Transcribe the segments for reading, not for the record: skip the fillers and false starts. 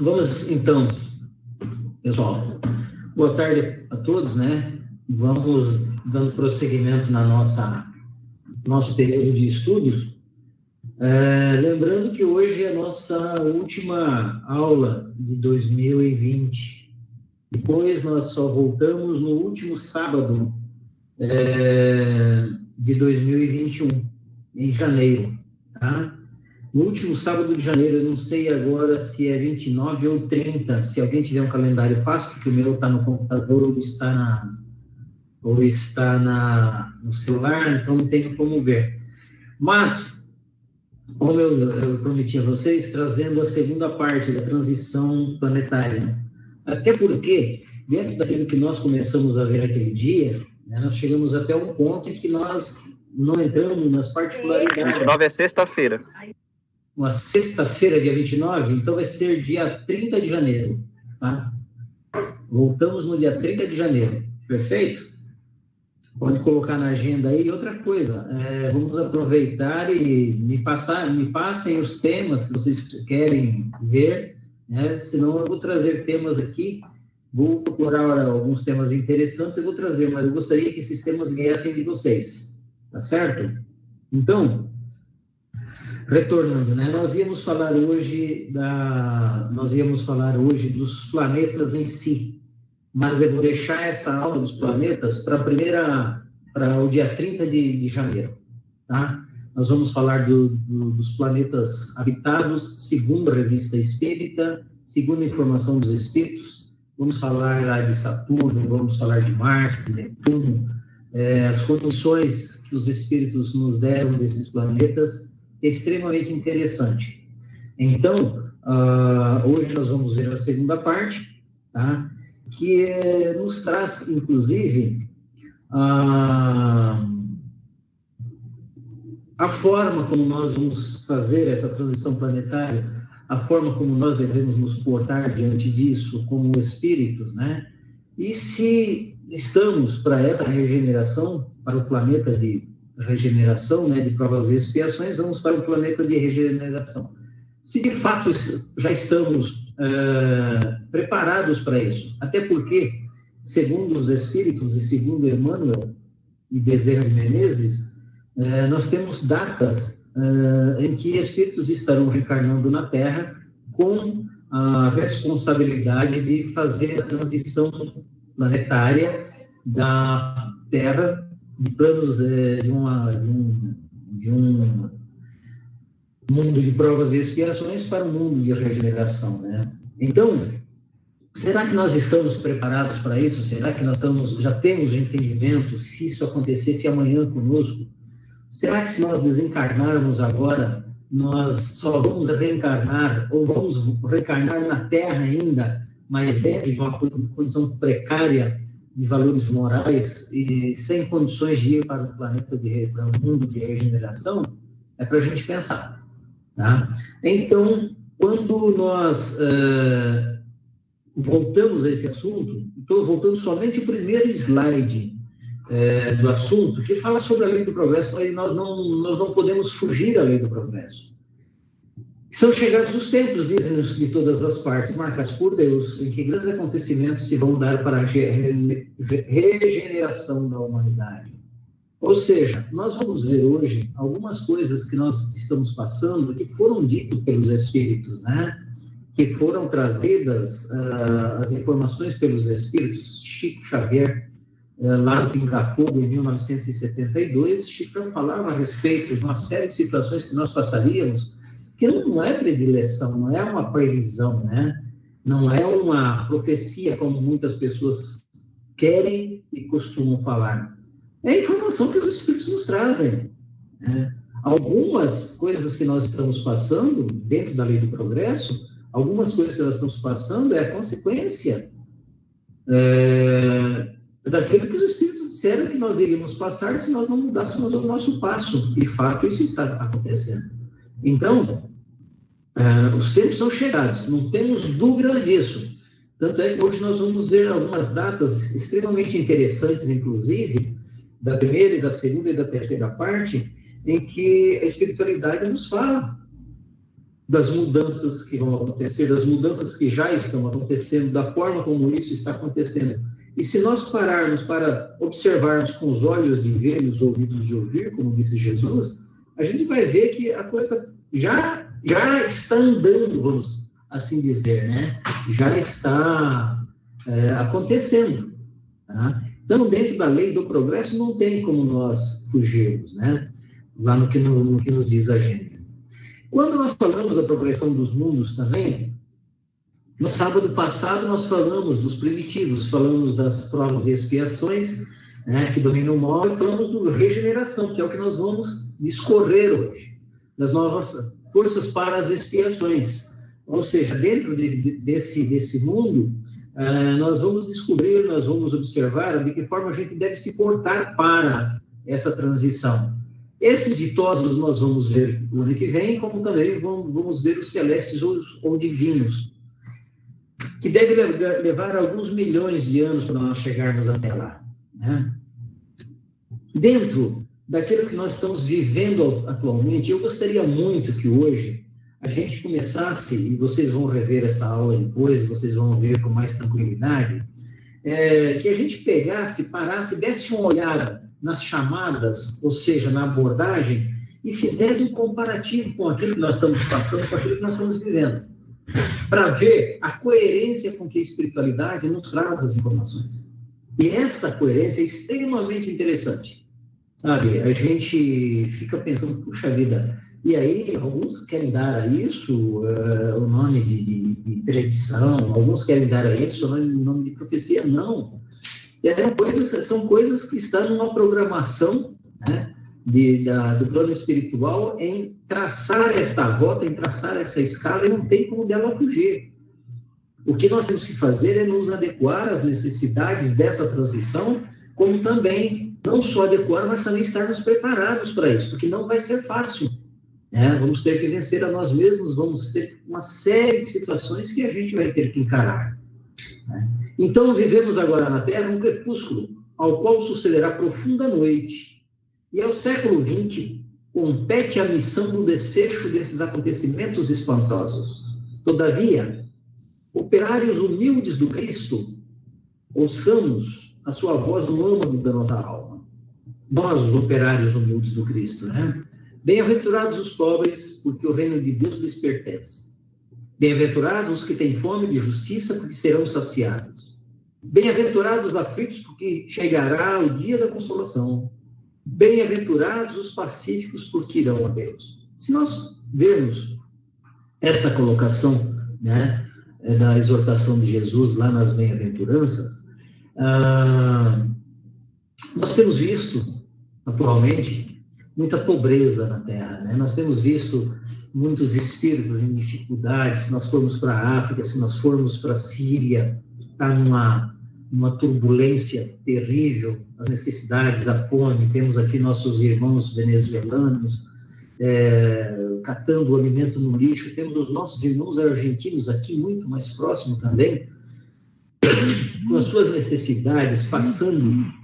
Vamos então, pessoal, boa tarde a todos, né? Vamos dando prosseguimento na nosso período de estudos. Lembrando que hoje é a nossa última aula de 2020. Depois nós só voltamos no último sábado de 2021, em janeiro, tá? No último sábado de janeiro, eu não sei agora se é 29 ou 30, se alguém tiver um calendário fácil, porque o meu está no computador ou está no celular, então não tenho como ver. Mas, como eu prometi a vocês, trazendo a segunda parte da transição planetária. Até porque, dentro daquilo que nós começamos a ver aquele dia, né, nós chegamos até um ponto em que nós não entramos nas particularidades. 29 é sexta-feira. Uma sexta-feira, dia 29, então vai ser dia 30 de janeiro, tá? Voltamos no dia 30 de janeiro, perfeito? Pode colocar na agenda aí. Outra coisa, vamos aproveitar e me passem os temas que vocês querem ver, né? Senão eu vou trazer temas aqui, vou procurar alguns temas interessantes, eu vou trazer, mas eu gostaria que esses temas viessem de vocês, tá certo? Então, retornando, né? Nós íamos falar hoje dos planetas em si, mas eu vou deixar essa aula dos planetas para o dia 30 de janeiro, tá? Nós vamos falar dos planetas habitados, segundo a Revista Espírita, segundo a informação dos Espíritos. Vamos falar lá de Saturno, vamos falar de Marte, de Netuno, as condições que os Espíritos nos deram desses planetas. Extremamente interessante. Então, hoje nós vamos ver a segunda parte, tá? Que nos traz, inclusive, a forma como nós vamos fazer essa transição planetária, a forma como nós devemos nos portar diante disso, como espíritos, né? E se estamos para essa regeneração, para o planeta de regeneração, né, de provas e expiações, vamos para o planeta de regeneração. Se de fato já estamos preparados para isso, até porque, segundo os Espíritos e segundo Emmanuel e Bezerra de Menezes, nós temos datas em que Espíritos estarão reencarnando na Terra com a responsabilidade de fazer a transição planetária da Terra de planos de um mundo de provas e expiações para um mundo de regeneração, né? Então, será que nós estamos preparados para isso? Será que nós já temos o entendimento se isso acontecesse amanhã conosco? Será que se nós desencarnarmos agora, nós só vamos reencarnar ou vamos reencarnar na Terra ainda, mas dentro de uma condição precária de valores morais e sem condições de ir para o planeta para um mundo de regeneração? É para a gente pensar, tá? Então, quando nós voltamos a esse assunto, estou voltando somente o primeiro slide do assunto, que fala sobre a lei do progresso, mas nós não podemos fugir da lei do progresso. São chegados os tempos, dizem-nos, de todas as partes, marcados por Deus, em que grandes acontecimentos se vão dar para a regeneração da humanidade. Ou seja, nós vamos ver hoje algumas coisas que nós estamos passando, que foram ditas pelos Espíritos, né? Que foram trazidas, as informações pelos Espíritos. Chico Xavier, lá no Pinga Fogo, em 1972, Chico falava a respeito de uma série de situações que nós passaríamos, que não é predileção, não é uma previsão, né? Não é uma profecia, como muitas pessoas querem e costumam falar. É a informação que os Espíritos nos trazem, né? Algumas coisas que nós estamos passando, dentro da lei do progresso, algumas coisas que nós estamos passando é a consequência daquilo que os Espíritos disseram que nós iríamos passar se nós não mudássemos o nosso passo. De fato, isso está acontecendo. Então, os tempos são chegados, não temos dúvidas disso. Tanto é que hoje nós vamos ver algumas datas extremamente interessantes, inclusive, da primeira e da segunda e da terceira parte, em que a espiritualidade nos fala das mudanças que vão acontecer, das mudanças que já estão acontecendo, da forma como isso está acontecendo. E se nós pararmos para observarmos com os olhos de ver e os ouvidos de ouvir, como disse Jesus, a gente vai ver que a coisa já está andando, vamos assim dizer, né? Já está acontecendo. Tá? Então, dentro da lei do progresso, não tem como nós fugirmos, né? Lá no que nos diz a Gênesis. Quando nós falamos da progressão dos mundos também, no sábado passado nós falamos dos primitivos, falamos das provas e expiações, né, que dominam o mal, e falamos do regeneração, que é o que nós vamos discorrer hoje, das novas forças para as expiações. Ou seja, dentro desse mundo, nós vamos descobrir, nós vamos observar de que forma a gente deve se portar para essa transição. Esses ditosos nós vamos ver no ano que vem, como também vamos ver os celestes ou divinos, que deve levar alguns milhões de anos para nós chegarmos até lá. Né? Dentro daquilo que nós estamos vivendo atualmente, eu gostaria muito que hoje a gente começasse, e vocês vão rever essa aula depois, vocês vão ver com mais tranquilidade, que a gente pegasse, parasse, desse um olhar nas chamadas, ou seja, na abordagem, e fizesse um comparativo com aquilo que nós estamos passando, com aquilo que nós estamos vivendo, para ver a coerência com que a espiritualidade nos traz as informações. E essa coerência é extremamente interessante, sabe? A gente fica pensando, puxa vida, e aí alguns querem dar a isso o nome de predição, alguns querem dar a isso o nome de profecia. Não. São coisas que estão numa programação, né, do plano espiritual em traçar esta rota, em traçar essa escala, e não tem como dela fugir. O que nós temos que fazer é nos adequar às necessidades dessa transição, como também, não só adequar, mas também estarmos preparados para isso, porque não vai ser fácil. Né? Vamos ter que vencer a nós mesmos, vamos ter uma série de situações que a gente vai ter que encarar. Né? Então, vivemos agora na Terra um crepúsculo, ao qual sucederá profunda noite. E ao século XX, compete a missão do desfecho desses acontecimentos espantosos. Todavia, operários humildes do Cristo, ouçamos a sua voz no âmago da nossa alma. Nós, os operários humildes do Cristo, né? Bem-aventurados os pobres, porque o reino de Deus lhes pertence. Bem-aventurados os que têm fome de justiça, porque serão saciados. Bem-aventurados os aflitos, porque chegará o dia da consolação. Bem-aventurados os pacíficos, porque irão a Deus. Se nós vermos esta colocação, né, da exortação de Jesus lá nas bem-aventuranças, nós temos visto, atualmente, muita pobreza na Terra, né? Nós temos visto muitos espíritos em dificuldades. Se nós formos para a África, se nós formos para a Síria, está numa turbulência terrível, as necessidades, a fome. Temos aqui nossos irmãos venezuelanos catando o alimento no lixo. Temos os nossos irmãos argentinos aqui, muito mais próximo também, com as suas necessidades, passando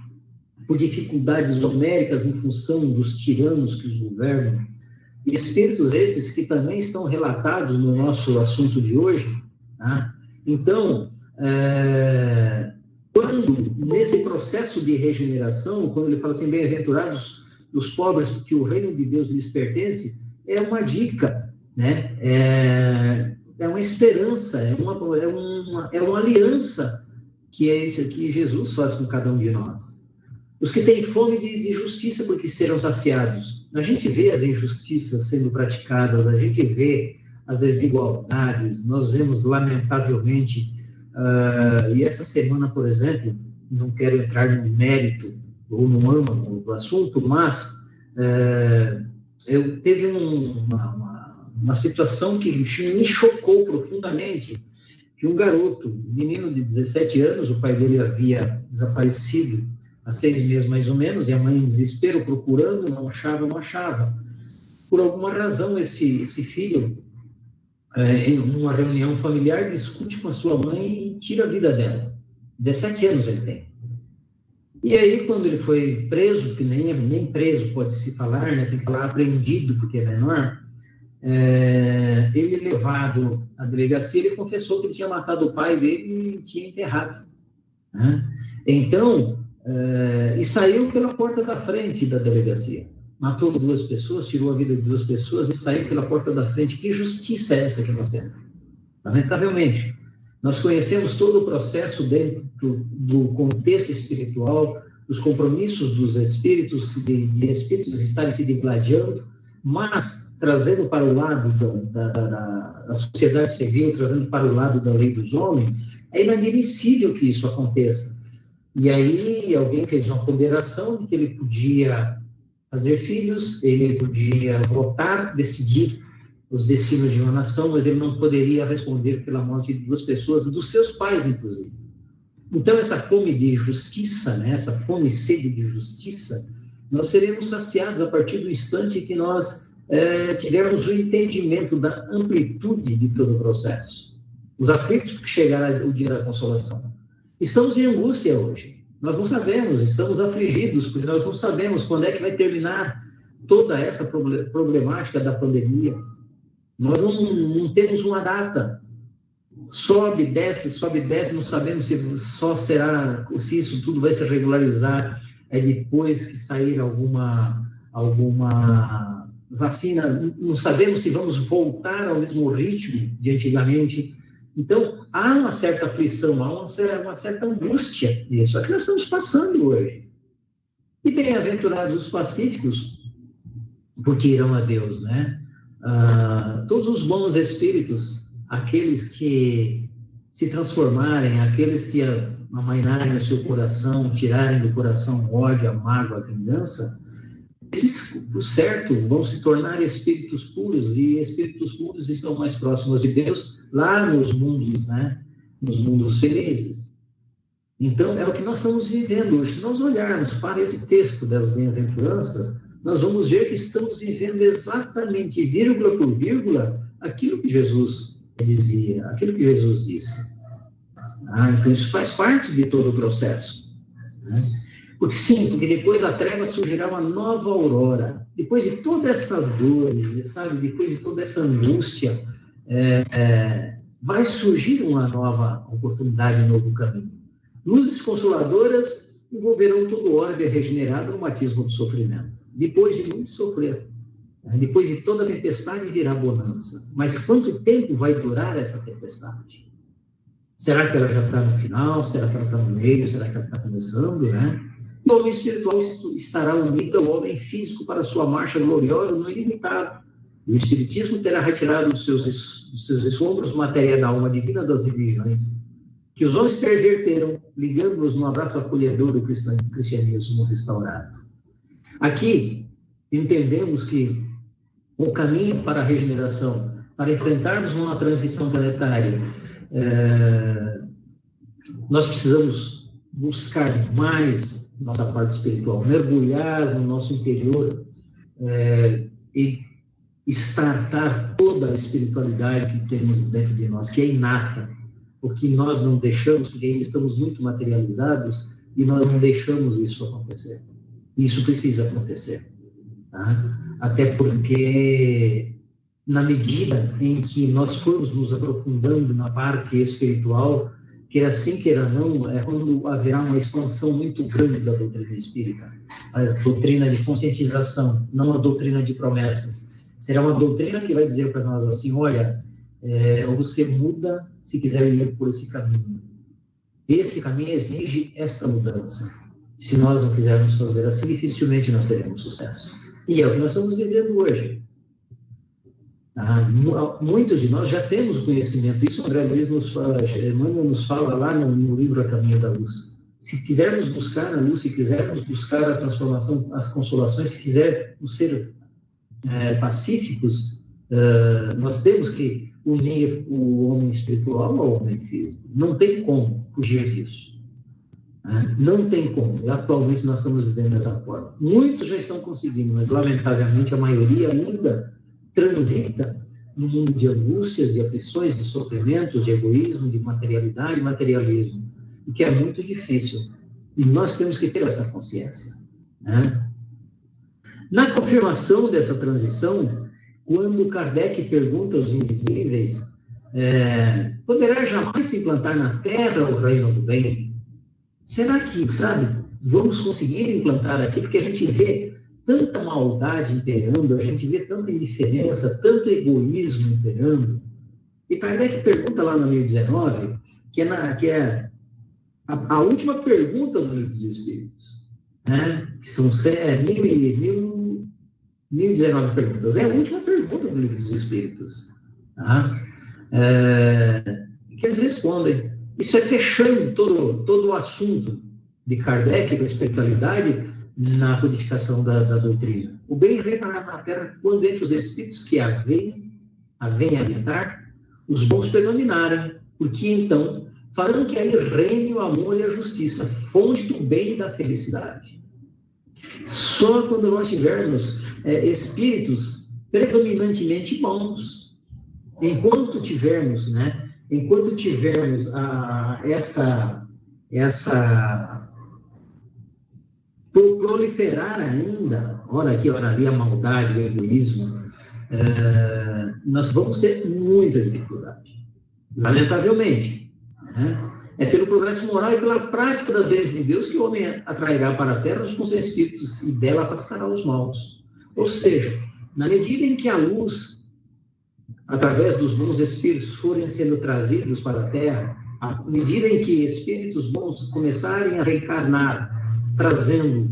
por dificuldades homéricas em função dos tiranos que os governam. E espíritos esses que também estão relatados no nosso assunto de hoje. Tá? Então, quando, nesse processo de regeneração, quando ele fala assim, bem-aventurados os pobres, porque o reino de Deus lhes pertence, é uma dica, né? É uma esperança, é uma aliança, que é isso que Jesus faz com cada um de nós. Os que têm fome de justiça, porque serão saciados. A gente vê as injustiças sendo praticadas, a gente vê as desigualdades, nós vemos, lamentavelmente, e essa semana, por exemplo, não quero entrar no mérito ou no âmago do assunto, mas eu teve uma situação que me chocou profundamente, que um garoto, um menino de 17 anos, o pai dele havia desaparecido há 6 meses mais ou menos, e a mãe em desespero procurando, não achava. Por alguma razão, esse filho, em uma reunião familiar, discute com a sua mãe e tira a vida dela. 17 anos ele tem. E aí, quando ele foi preso, que nem preso pode se falar, né, tem que falar apreendido, porque é menor, ele levado à delegacia, ele confessou que ele tinha matado o pai dele e tinha enterrado. Né? Então, e saiu pela porta da frente da delegacia. Matou 2 pessoas, tirou a vida de 2 pessoas e saiu pela porta da frente. Que justiça é essa que nós temos? Lamentavelmente. Nós conhecemos todo o processo dentro do contexto espiritual, os compromissos dos espíritos, de espíritos estarem se digladiando, mas trazendo para o lado da sociedade civil, trazendo para o lado da lei dos homens, é inadmissível que isso aconteça. E aí alguém fez uma ponderação de que ele podia fazer filhos, ele podia votar, decidir os destinos de uma nação, mas ele não poderia responder pela morte de 2 pessoas, dos seus pais, inclusive. Então, essa fome de justiça, né, essa fome e sede de justiça, nós seremos saciados a partir do instante que nós tivermos o entendimento da amplitude de todo o processo. Os aflitos que chegará o dia da consolação. Estamos em angústia hoje. Nós não sabemos, estamos afligidos, porque nós não sabemos quando é que vai terminar toda essa problemática da pandemia. Nós não temos uma data. Sobe, desce, não sabemos se isso tudo vai se regularizar depois que sair alguma vacina. Não sabemos se vamos voltar ao mesmo ritmo de antigamente. Então, há uma certa aflição, há uma certa angústia nisso. É o que nós estamos passando hoje. E bem-aventurados os pacíficos, porque irão a Deus, né? Todos os bons espíritos, aqueles que se transformarem, aqueles que amainarem o seu coração, tirarem do coração o ódio, a mágoa, a vingança, esses, por certo, vão se tornar espíritos puros, e espíritos puros estão mais próximos de Deus, lá nos mundos, né? Nos mundos felizes. Então, é o que nós estamos vivendo hoje. Se nós olharmos para esse texto das bem-aventuranças, nós vamos ver que estamos vivendo exatamente, vírgula por vírgula, aquilo que Jesus dizia, aquilo que Jesus disse. Então, isso faz parte de todo o processo. Né? Porque sim, porque depois da treva surgirá uma nova aurora. Depois de todas essas dores, sabe? Depois de toda essa angústia, vai surgir uma nova oportunidade, um novo caminho. Luzes consoladoras envolverão todo orbe regenerado no batismo do sofrimento. Depois de muito sofrer, depois de toda tempestade virá bonança. Mas quanto tempo vai durar essa tempestade? Será que ela já está no final? Será que ela está no meio? Será que ela está começando, né? O homem espiritual estará unido ao homem físico para sua marcha gloriosa no ilimitado. O espiritismo terá retirado dos seus escombros matéria da alma divina das religiões, que os homens perverteram, ligando-nos no abraço acolhedor do cristianismo restaurado. Aqui, entendemos que o caminho para a regeneração, para enfrentarmos uma transição planetária, nós precisamos buscar mais nossa parte espiritual, mergulhar no nosso interior e estartar toda a espiritualidade que temos dentro de nós, que é inata, o que nós não deixamos, porque ainda estamos muito materializados e nós não deixamos isso acontecer. Isso precisa acontecer. Tá? Até porque, na medida em que nós formos nos aprofundando na parte espiritual, queira sim, queira não, é quando haverá uma expansão muito grande da doutrina espírita. A doutrina de conscientização, não a doutrina de promessas. Será uma doutrina que vai dizer para nós assim, olha, ou você muda se quiser ir por esse caminho. Esse caminho exige esta mudança. Se nós não quisermos fazer assim, dificilmente nós teremos sucesso. E é o que nós estamos vivendo hoje. Muitos de nós já temos o conhecimento. Isso André Luiz Emmanuel nos fala lá no livro A Caminho da Luz. Se quisermos buscar a luz, se quisermos buscar a transformação, as consolações, se quisermos ser pacíficos, nós temos que unir o homem espiritual ao homem físico. Não tem como fugir disso. Não tem como. Atualmente nós estamos vivendo dessa forma. Muitos já estão conseguindo, mas lamentavelmente a maioria ainda transita no mundo de angústias, de aflições, de sofrimentos, de egoísmo, de materialidade, materialismo, o que é muito difícil. E nós temos que ter essa consciência. Né? Na confirmação dessa transição, quando Kardec pergunta aos invisíveis, poderá jamais se implantar na Terra o reino do bem? Será que, sabe, vamos conseguir implantar aqui? Porque a gente vê tanta maldade imperando, a gente vê tanta indiferença, tanto egoísmo imperando. E Kardec pergunta lá no 1019, que é a última pergunta do Livro dos Espíritos, né? Que são 1019 perguntas. É a última pergunta do Livro dos Espíritos. Tá? Que eles respondem. Isso é fechando todo o assunto de Kardec com a espiritualidade na codificação da doutrina. O bem reina na Terra quando entre os espíritos que a vêm habitar, os bons predominarem, porque então farão que aí reine o amor e a justiça, fonte do bem e da felicidade. Só quando nós tivermos espíritos predominantemente bons, enquanto tivermos essa proliferar ainda, ora aqui, ora ali, a maldade, o egoísmo, nós vamos ter muita dificuldade, lamentavelmente, né? É pelo progresso moral e pela prática das leis de Deus que o homem atrairá para a terra os bons espíritos e dela afastará os maus. Ou seja, na medida em que a luz, através dos bons espíritos, forem sendo trazidos para a terra, à medida em que espíritos bons começarem a reencarnar, trazendo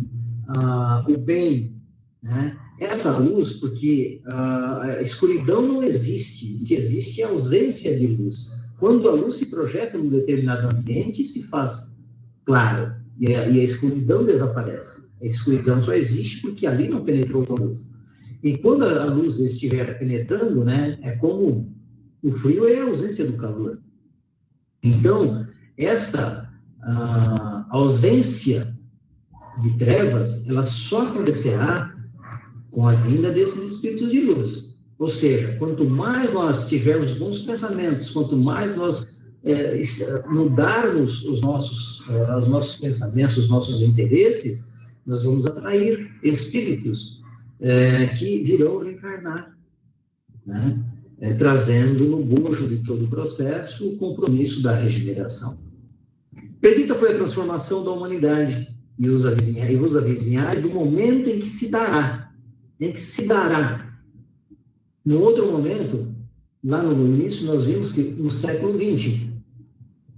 o bem, né? Essa luz, porque a escuridão não existe, o que existe é a ausência de luz. Quando a luz se projeta num determinado ambiente, se faz claro, e a escuridão desaparece. A escuridão só existe porque ali não penetrou a luz. E quando a luz estiver penetrando, né, é como o frio é a ausência do calor. Então, essa ausência de trevas, ela só acontecerá com a vinda desses espíritos de luz. Ou seja, quanto mais nós tivermos bons pensamentos, quanto mais nós mudarmos os nossos pensamentos, os nossos interesses, nós vamos atrair espíritos que virão reencarnar, né? Trazendo no bojo de todo o processo o compromisso da regeneração. Perdida foi a transformação da humanidade e os avizinhais do momento em que se dará. No outro momento, lá no início, nós vimos que no século XX,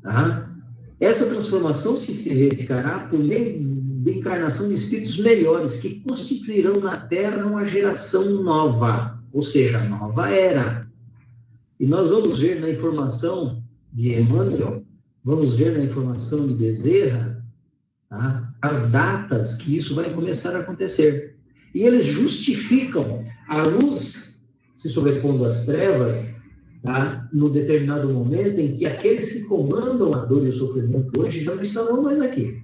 tá? Essa transformação se verificará por meio da encarnação de espíritos melhores, que constituirão na Terra uma geração nova, ou seja, nova era. E nós vamos ver na informação de Emmanuel, vamos ver na informação de Bezerra, tá? As datas que isso vai começar a acontecer. E eles justificam a luz se sobrepondo às trevas, tá? No determinado momento em que aqueles que comandam a dor e o sofrimento hoje já não estarão mais aqui,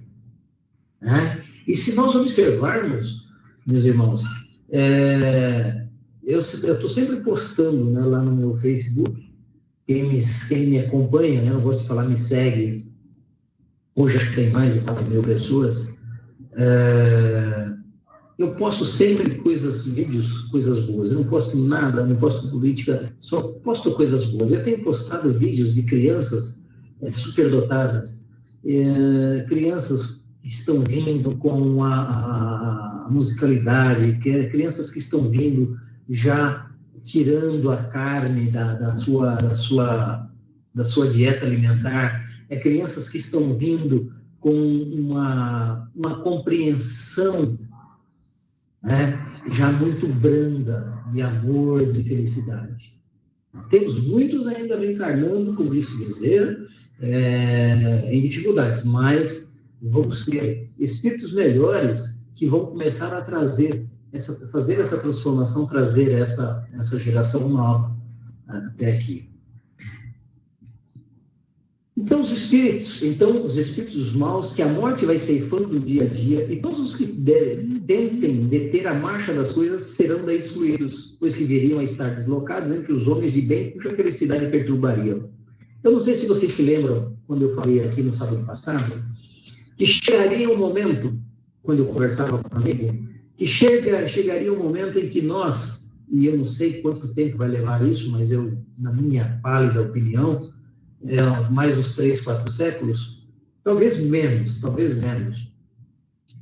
né? E se nós observarmos, meus irmãos, eu estou sempre postando, né, lá no meu Facebook, quem me acompanha, né, eu gosto de falar, me segue, hoje acho que tem mais de 4.000 pessoas, eu posto sempre vídeos, coisas boas. Eu não posto nada, não posto política, só posto coisas boas. Eu tenho postado vídeos de crianças superdotadas, crianças que estão vindo com a musicalidade, crianças que estão vindo já tirando a carne da sua dieta alimentar, crianças que estão vindo com uma compreensão, né, já muito branda, de amor, de felicidade. Temos muitos ainda reencarnando, como disse Bezerra, em dificuldades, mas vamos ter espíritos melhores que vão começar a fazer essa transformação, trazer essa geração nova até aqui. Então, os espíritos maus, que a morte vai ceifando dia a dia, e todos os que tentem deter a marcha das coisas serão daí excluídos, pois que viriam a estar deslocados entre os homens de bem, cuja felicidade perturbariam. Eu não sei se vocês se lembram, quando eu falei aqui no sábado passado, que chegaria um momento, quando eu conversava com um amigo, que chegaria um momento em que nós e eu não sei quanto tempo vai levar isso, mas eu, na minha pálida opinião, mais uns 3, 4 séculos, talvez menos,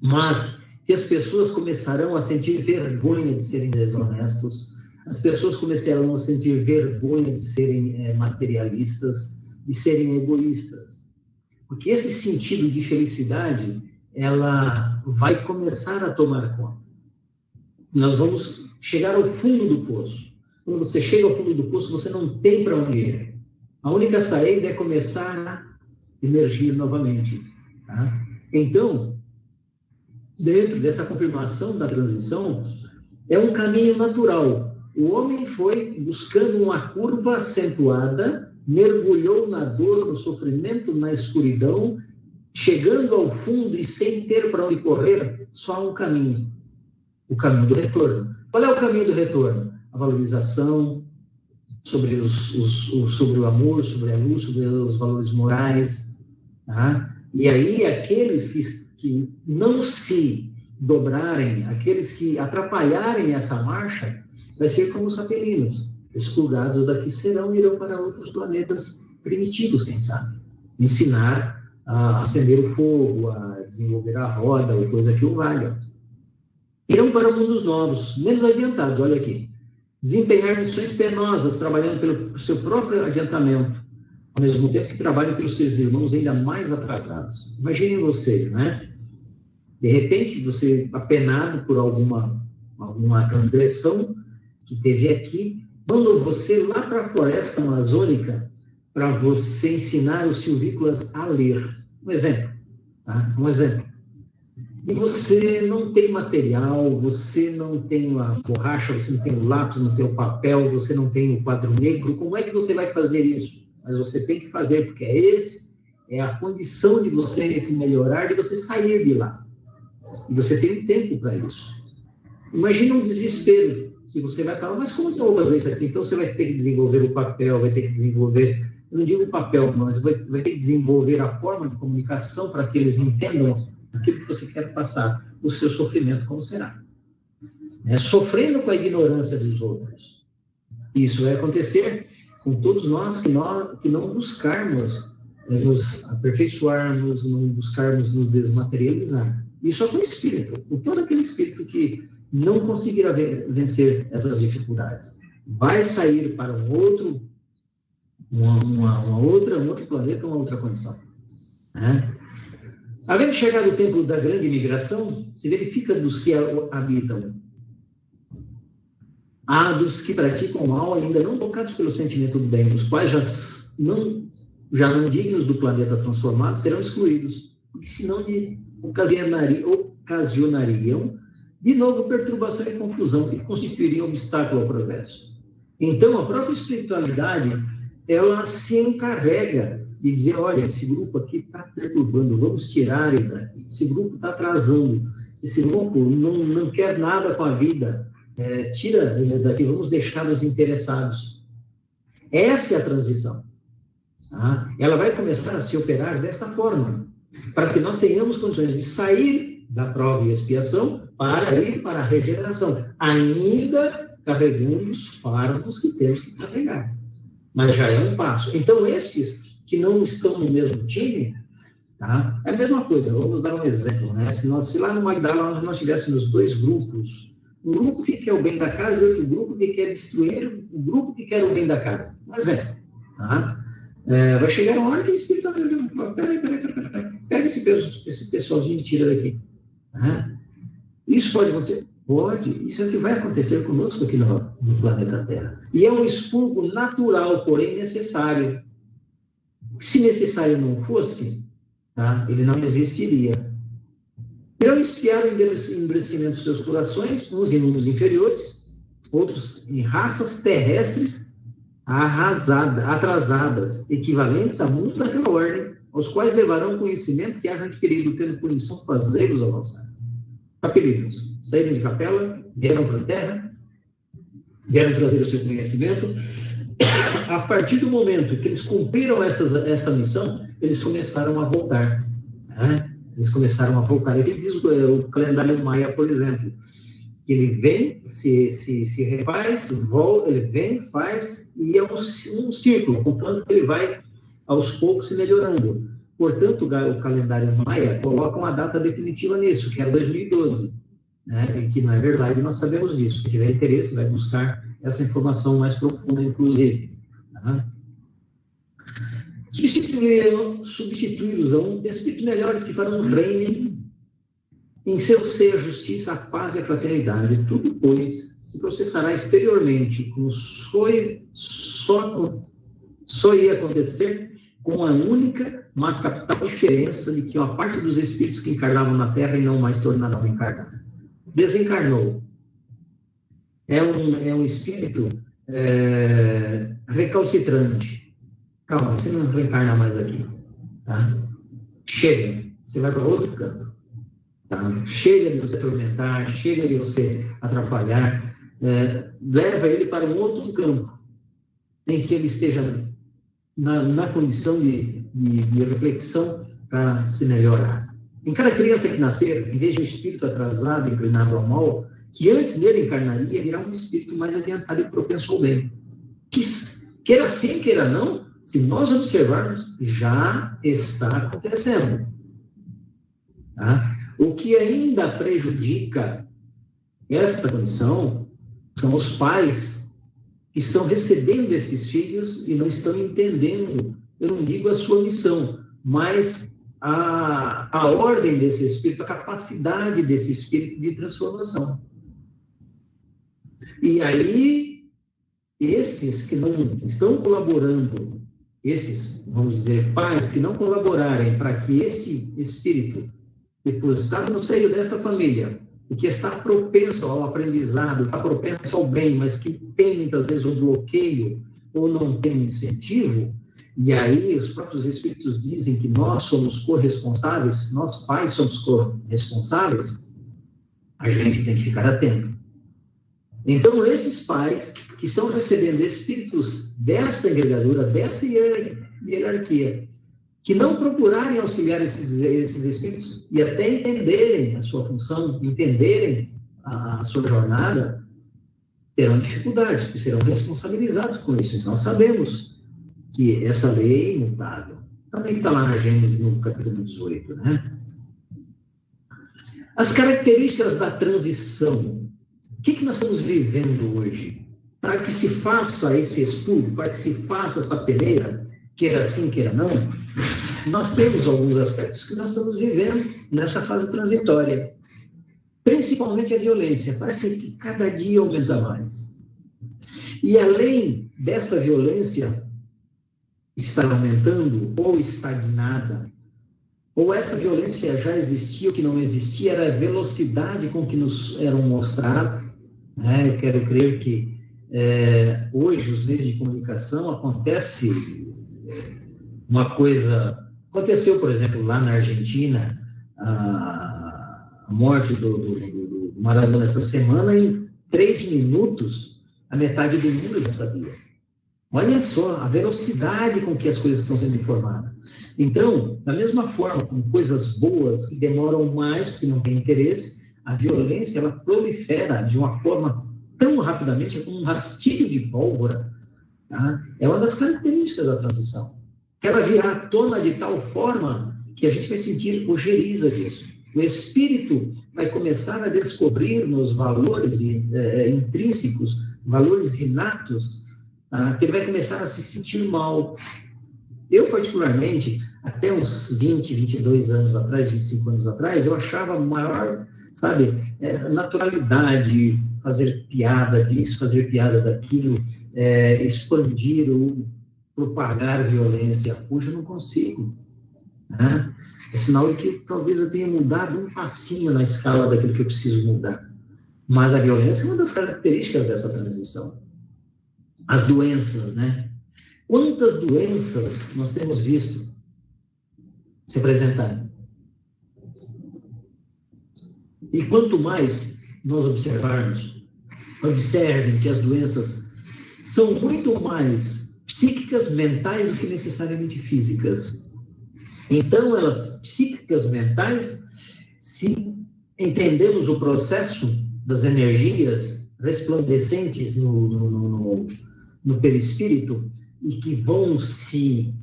mas que as pessoas começarão a sentir vergonha de serem desonestos, as pessoas começarão a sentir vergonha de serem materialistas, de serem egoístas, porque esse sentido de felicidade, ela vai começar a tomar conta. Nós vamos chegar ao fundo do poço. Quando você chega ao fundo do poço, você não tem para onde ir. A única saída é começar a emergir novamente. Tá? Então, dentro dessa confirmação da transição, é um caminho natural. O homem foi buscando uma curva acentuada, mergulhou na dor, no sofrimento, na escuridão, chegando ao fundo e sem ter para onde correr, só um caminho. O caminho do retorno. Qual é o caminho do retorno? A valorização sobre o amor, sobre a luz, sobre os valores morais. Tá? E aí, aqueles que não se dobrarem, aqueles que atrapalharem essa marcha, vai ser como os sapelinos. Expurgados daqui serão e irão para outros planetas primitivos, quem sabe. Ensinar a acender o fogo, a desenvolver a roda, ou coisa que o valha. Irão para mundos novos, menos adiantados, olha aqui. Desempenhar missões penosas, trabalhando pelo seu próprio adiantamento, ao mesmo tempo que trabalham pelos seus irmãos ainda mais atrasados. Imaginem vocês, né? De repente, você, apenado por alguma transgressão que teve aqui, mandou você lá para a floresta amazônica para você ensinar os silvícolas a ler. Um exemplo, tá? Um exemplo. E você não tem material, você não tem a borracha, você não tem o lápis, não tem o papel, você não tem o quadro negro, como é que você vai fazer isso? Mas você tem que fazer, porque é a condição de você se melhorar, de você sair de lá. E você tem um tempo para isso. Imagina um desespero, se você vai falar, mas como que eu vou fazer isso aqui? Então você vai ter que desenvolver o papel, vai ter que desenvolver, eu não digo o papel, mas vai ter que desenvolver a forma de comunicação para que eles entendam aquilo que você quer passar, o seu sofrimento como será. Sofrendo com a ignorância dos outros. Isso vai acontecer com todos nós que não buscarmos nos aperfeiçoarmos, não buscarmos nos desmaterializar. Isso é com o espírito, com todo aquele espírito que não conseguirá vencer essas dificuldades. Vai sair para um outro planeta, uma outra condição. Havendo chegado o tempo da grande imigração, se verifica dos que habitam. Há dos que praticam o mal ainda não tocados pelo sentimento do bem, os quais já não dignos do planeta transformado serão excluídos, porque senão ocasionariam de novo perturbação e confusão e constituiriam obstáculo ao progresso. Então, a própria espiritualidade, ela se encarrega de dizer, olha, esse grupo aqui está perturbando, vamos tirar ele daqui. Esse grupo está atrasando. Esse grupo não quer nada com a vida. Tira eles daqui, vamos deixá-los interessados. Essa é a transição. Tá? Ela vai começar a se operar desta forma, para que nós tenhamos condições de sair da prova e expiação para ir para a regeneração, ainda carregando os fardos que temos que carregar. Mas já é um passo. Então, estes que não estão no mesmo time, tá? É a mesma coisa. Vamos dar um exemplo, né? Se lá no Magdala nós tivéssemos dois grupos, um grupo que quer o bem da casa e outro grupo que quer destruir o grupo que quer o bem da casa. Um exemplo, tá? Vai chegar uma hora que o espírito vai falar, peraí, pega esse pessoalzinho e tira daqui. Tá? Isso pode acontecer? Pode. Isso é o que vai acontecer conosco aqui no planeta Terra. E é um expurgo natural, porém necessário. Se necessário não fosse, tá? Ele não existiria. Irão espiar o endurecimento dos seus corações, uns em mundos inferiores, outros em raças terrestres atrasadas, equivalentes a mundos daquela ordem, aos quais levarão conhecimento que hajam adquirido, tendo por missão fazê-los avançar. Capelinos, saíram de capela, vieram para a Terra, vieram trazer o seu conhecimento. A partir do momento que eles cumpriram esta missão, eles começaram a voltar. Né? Eles começaram a voltar. Aqui diz o calendário maia, por exemplo. Ele vem, se refaz, volta, ele vem, faz, e é um círculo, contanto que ele vai aos poucos se melhorando. Portanto, o calendário maia coloca uma data definitiva nisso, que é 2012, né? E que não é verdade, nós sabemos disso. Quem tiver interesse vai buscar essa informação mais profunda, inclusive. Tá? Substituí-los espíritos melhores que farão reino em seu ser a justiça, a paz e a fraternidade. Tudo, pois, se processará exteriormente, como só ia acontecer com a única, mas capital diferença de que uma parte dos espíritos que encarnavam na Terra e não mais tornarão a encarnar. Desencarnou. É um espírito recalcitrante. Calma, você não reencarna mais aqui. Tá? Chega, você vai para outro canto. Tá? Chega de você atormentar, chega de você atrapalhar, leva ele para um outro campo, em que ele esteja na condição de reflexão para se melhorar. Em cada criança que nascer, em vez de um espírito atrasado, inclinado ao mal, que antes dele encarnaria, virá um espírito mais adiantado e propenso ao bem. Queira sim, queira não, se nós observarmos, já está acontecendo. Tá? O que ainda prejudica esta condição são os pais que estão recebendo esses filhos e não estão entendendo, eu não digo a sua missão, mas a ordem desse espírito, a capacidade desse espírito de transformação. E aí, estes que não estão colaborando, esses, vamos dizer, pais que não colaborarem para que este espírito depositado no seio desta família, e que está propenso ao aprendizado, está propenso ao bem, mas que tem muitas vezes um bloqueio ou não tem um incentivo, e aí os próprios espíritos dizem que nós somos corresponsáveis, nós pais somos corresponsáveis, a gente tem que ficar atento. Então, esses pais que estão recebendo espíritos desta envergadura, desta hierarquia, que não procurarem auxiliar esses espíritos e até entenderem a sua função, entenderem a sua jornada, terão dificuldades, porque serão responsabilizados com isso. Nós sabemos que essa lei é imutável. Também está lá na Gênesis, no capítulo 18, né? As características da transição. O que nós estamos vivendo hoje? Para que se faça esse estudo, para que se faça essa peneira, queira sim, queira não, nós temos alguns aspectos que nós estamos vivendo nessa fase transitória. Principalmente a violência. Parece que cada dia aumenta mais. E além desta violência estar aumentando ou estagnada, ou essa violência já existia, o que não existia era a velocidade com que nos eram mostrados. Né? Eu quero crer que hoje os meios de comunicação acontece uma coisa... Aconteceu, por exemplo, lá na Argentina, a morte do Maradona essa semana, em 3 minutos, a metade do mundo já sabia. Olha só a velocidade com que as coisas estão sendo informadas. Então, da mesma forma, com coisas boas que demoram mais, porque não tem interesse, a violência ela prolifera de uma forma tão rapidamente como um rastilho de pólvora. Tá? É uma das características da transição. Ela virá à tona de tal forma que a gente vai sentir ojeriza disso. O espírito vai começar a descobrir nos valores intrínsecos, valores inatos, que ele vai começar a se sentir mal. Eu, particularmente, até uns 20, 22 anos atrás, 25 anos atrás, eu achava maior, naturalidade, fazer piada disso, fazer piada daquilo, expandir ou propagar violência. Hoje eu não consigo. Né? É sinal de que talvez eu tenha mudado um passinho na escala daquilo que eu preciso mudar. Mas a violência é uma das características dessa transição. As doenças, né? Quantas doenças nós temos visto se apresentarem? E quanto mais nós observem que as doenças são muito mais psíquicas, mentais, do que necessariamente físicas. Então, elas, psíquicas, mentais, se entendemos o processo das energias resplandecentes no perispírito e que vão se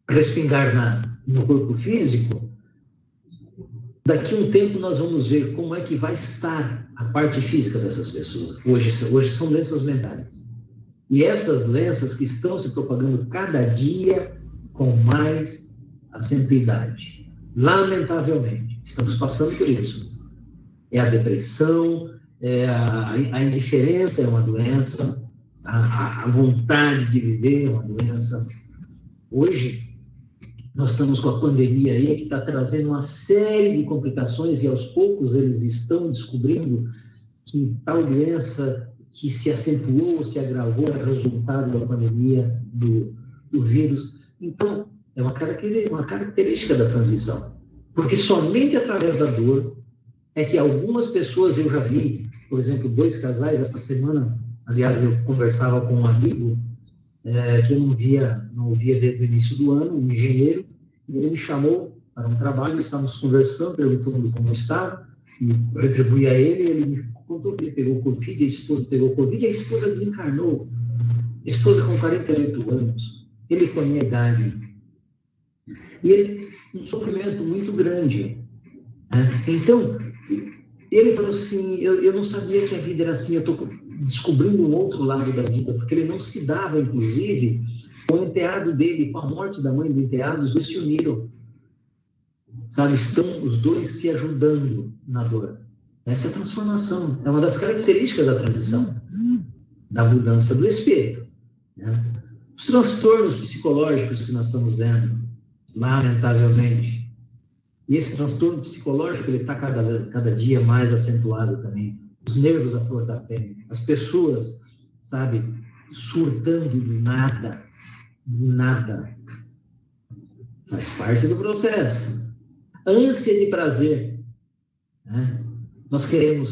respingar no corpo físico, daqui a um tempo nós vamos ver como é que vai estar a parte física dessas pessoas. Hoje são doenças mentais. E essas doenças que estão se propagando cada dia com mais acentuidade. Lamentavelmente, estamos passando por isso. É a depressão, a indiferença é uma doença, a vontade de viver é uma doença. Hoje, nós estamos com a pandemia aí, que está trazendo uma série de complicações, e aos poucos eles estão descobrindo que tal doença que se acentuou, se agravou, é resultado da pandemia, do vírus. Então, é uma característica da transição. Porque somente através da dor é que algumas pessoas, eu já vi, por exemplo, 2 casais essa semana, aliás, eu conversava com um amigo que eu não via desde o início do ano, um engenheiro, e ele me chamou para um trabalho, estávamos conversando, perguntando como estava, e eu retribuí a ele me contou que ele pegou Covid, a esposa pegou Covid, e a esposa desencarnou. A esposa com 48 anos, ele com a minha idade. E ele, um sofrimento muito grande. Né? Então, ele falou assim, eu não sabia que a vida era assim, eu estou descobrindo um outro lado da vida, porque ele não se dava, inclusive, com o enteado dele, com a morte da mãe do enteado, os dois se uniram. Sabe, estão os dois se ajudando na dor. Essa é a transformação, é uma das características da transição, da mudança do espírito. Né? Os transtornos psicológicos que nós estamos vendo, lamentavelmente, e esse transtorno psicológico, ele está cada dia mais acentuado também. Os nervos à flor da pele, as pessoas, sabe, surtando de nada, faz parte do processo. Ânsia de prazer, né? Nós queremos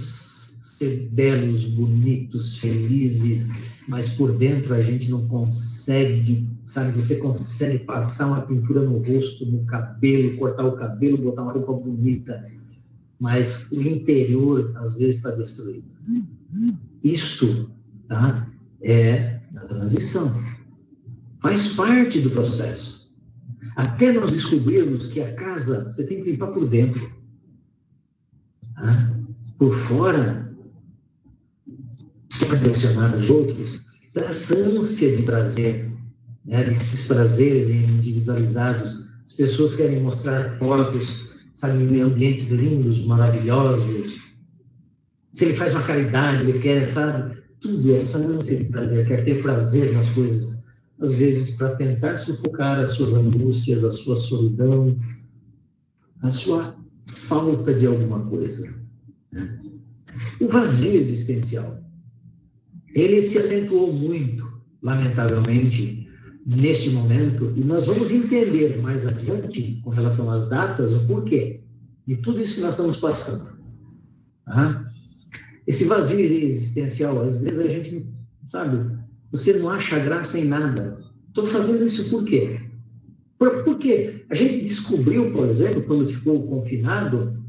ser belos, bonitos, felizes, mas por dentro a gente não consegue, sabe? Você consegue passar uma pintura no rosto, no cabelo, cortar o cabelo, botar uma roupa bonita, mas o interior, às vezes, está destruído. Isto, tá? É a transição. Faz parte do processo. Até nós descobrirmos que a casa, você tem que limpar por dentro. Tá? Por fora, só para impressionar os outros, essa ânsia de prazer, né? Esses prazeres individualizados. As pessoas querem mostrar fotos, sabe, em ambientes lindos, maravilhosos. Se ele faz uma caridade, ele quer, sabe, tudo, essa ânsia de prazer, quer ter prazer nas coisas, às vezes para tentar sufocar as suas angústias, a sua solidão, a sua falta de alguma coisa. Né? O vazio existencial, ele se acentuou muito, lamentavelmente, neste momento, e nós vamos entender mais adiante, com relação às datas, o porquê de tudo isso que nós estamos passando. Tá? Esse vazio existencial, às vezes a gente, sabe, você não acha graça em nada. Estou fazendo isso por quê? Porque a gente descobriu, por exemplo, quando ficou confinado,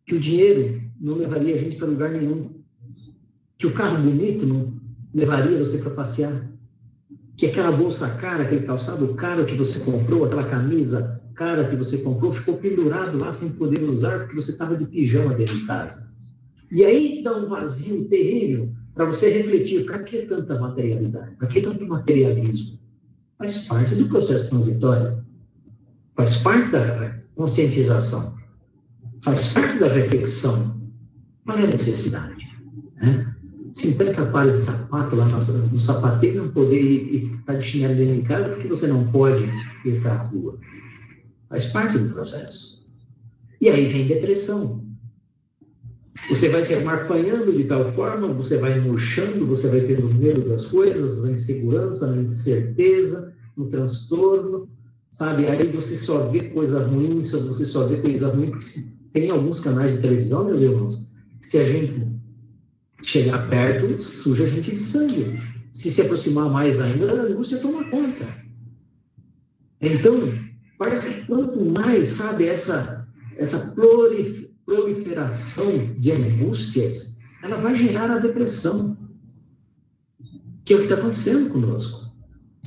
que o dinheiro não levaria a gente para lugar nenhum, que o carro bonito não levaria você para passear, que aquela bolsa cara, aquele calçado caro que você comprou, aquela camisa cara que você comprou, ficou pendurado lá sem poder usar porque você estava de pijama dentro de casa. E aí te dá um vazio terrível para você refletir, para que tanta materialidade? Para que tanto materialismo? Faz parte do processo transitório, faz parte da conscientização, faz parte da reflexão. Qual é a necessidade? Né? 50 pares de sapato lá no sapateiro, não poder estar de chinelo dentro de casa porque você não pode ir para a rua. Faz parte do processo. E aí vem depressão. Você vai se amarfanhando de tal forma, você vai murchando, você vai tendo medo das coisas, a insegurança, a incerteza, o transtorno, sabe? Aí você só vê coisa ruim, você só vê coisa ruim, porque tem alguns canais de televisão, meus irmãos, se a gente chegar perto, suja a gente de sangue. Se aproximar mais ainda, a angústia toma conta. Então, parece que quanto mais, sabe, essa proliferação de angústias, ela vai gerar a depressão, que é o que está acontecendo conosco,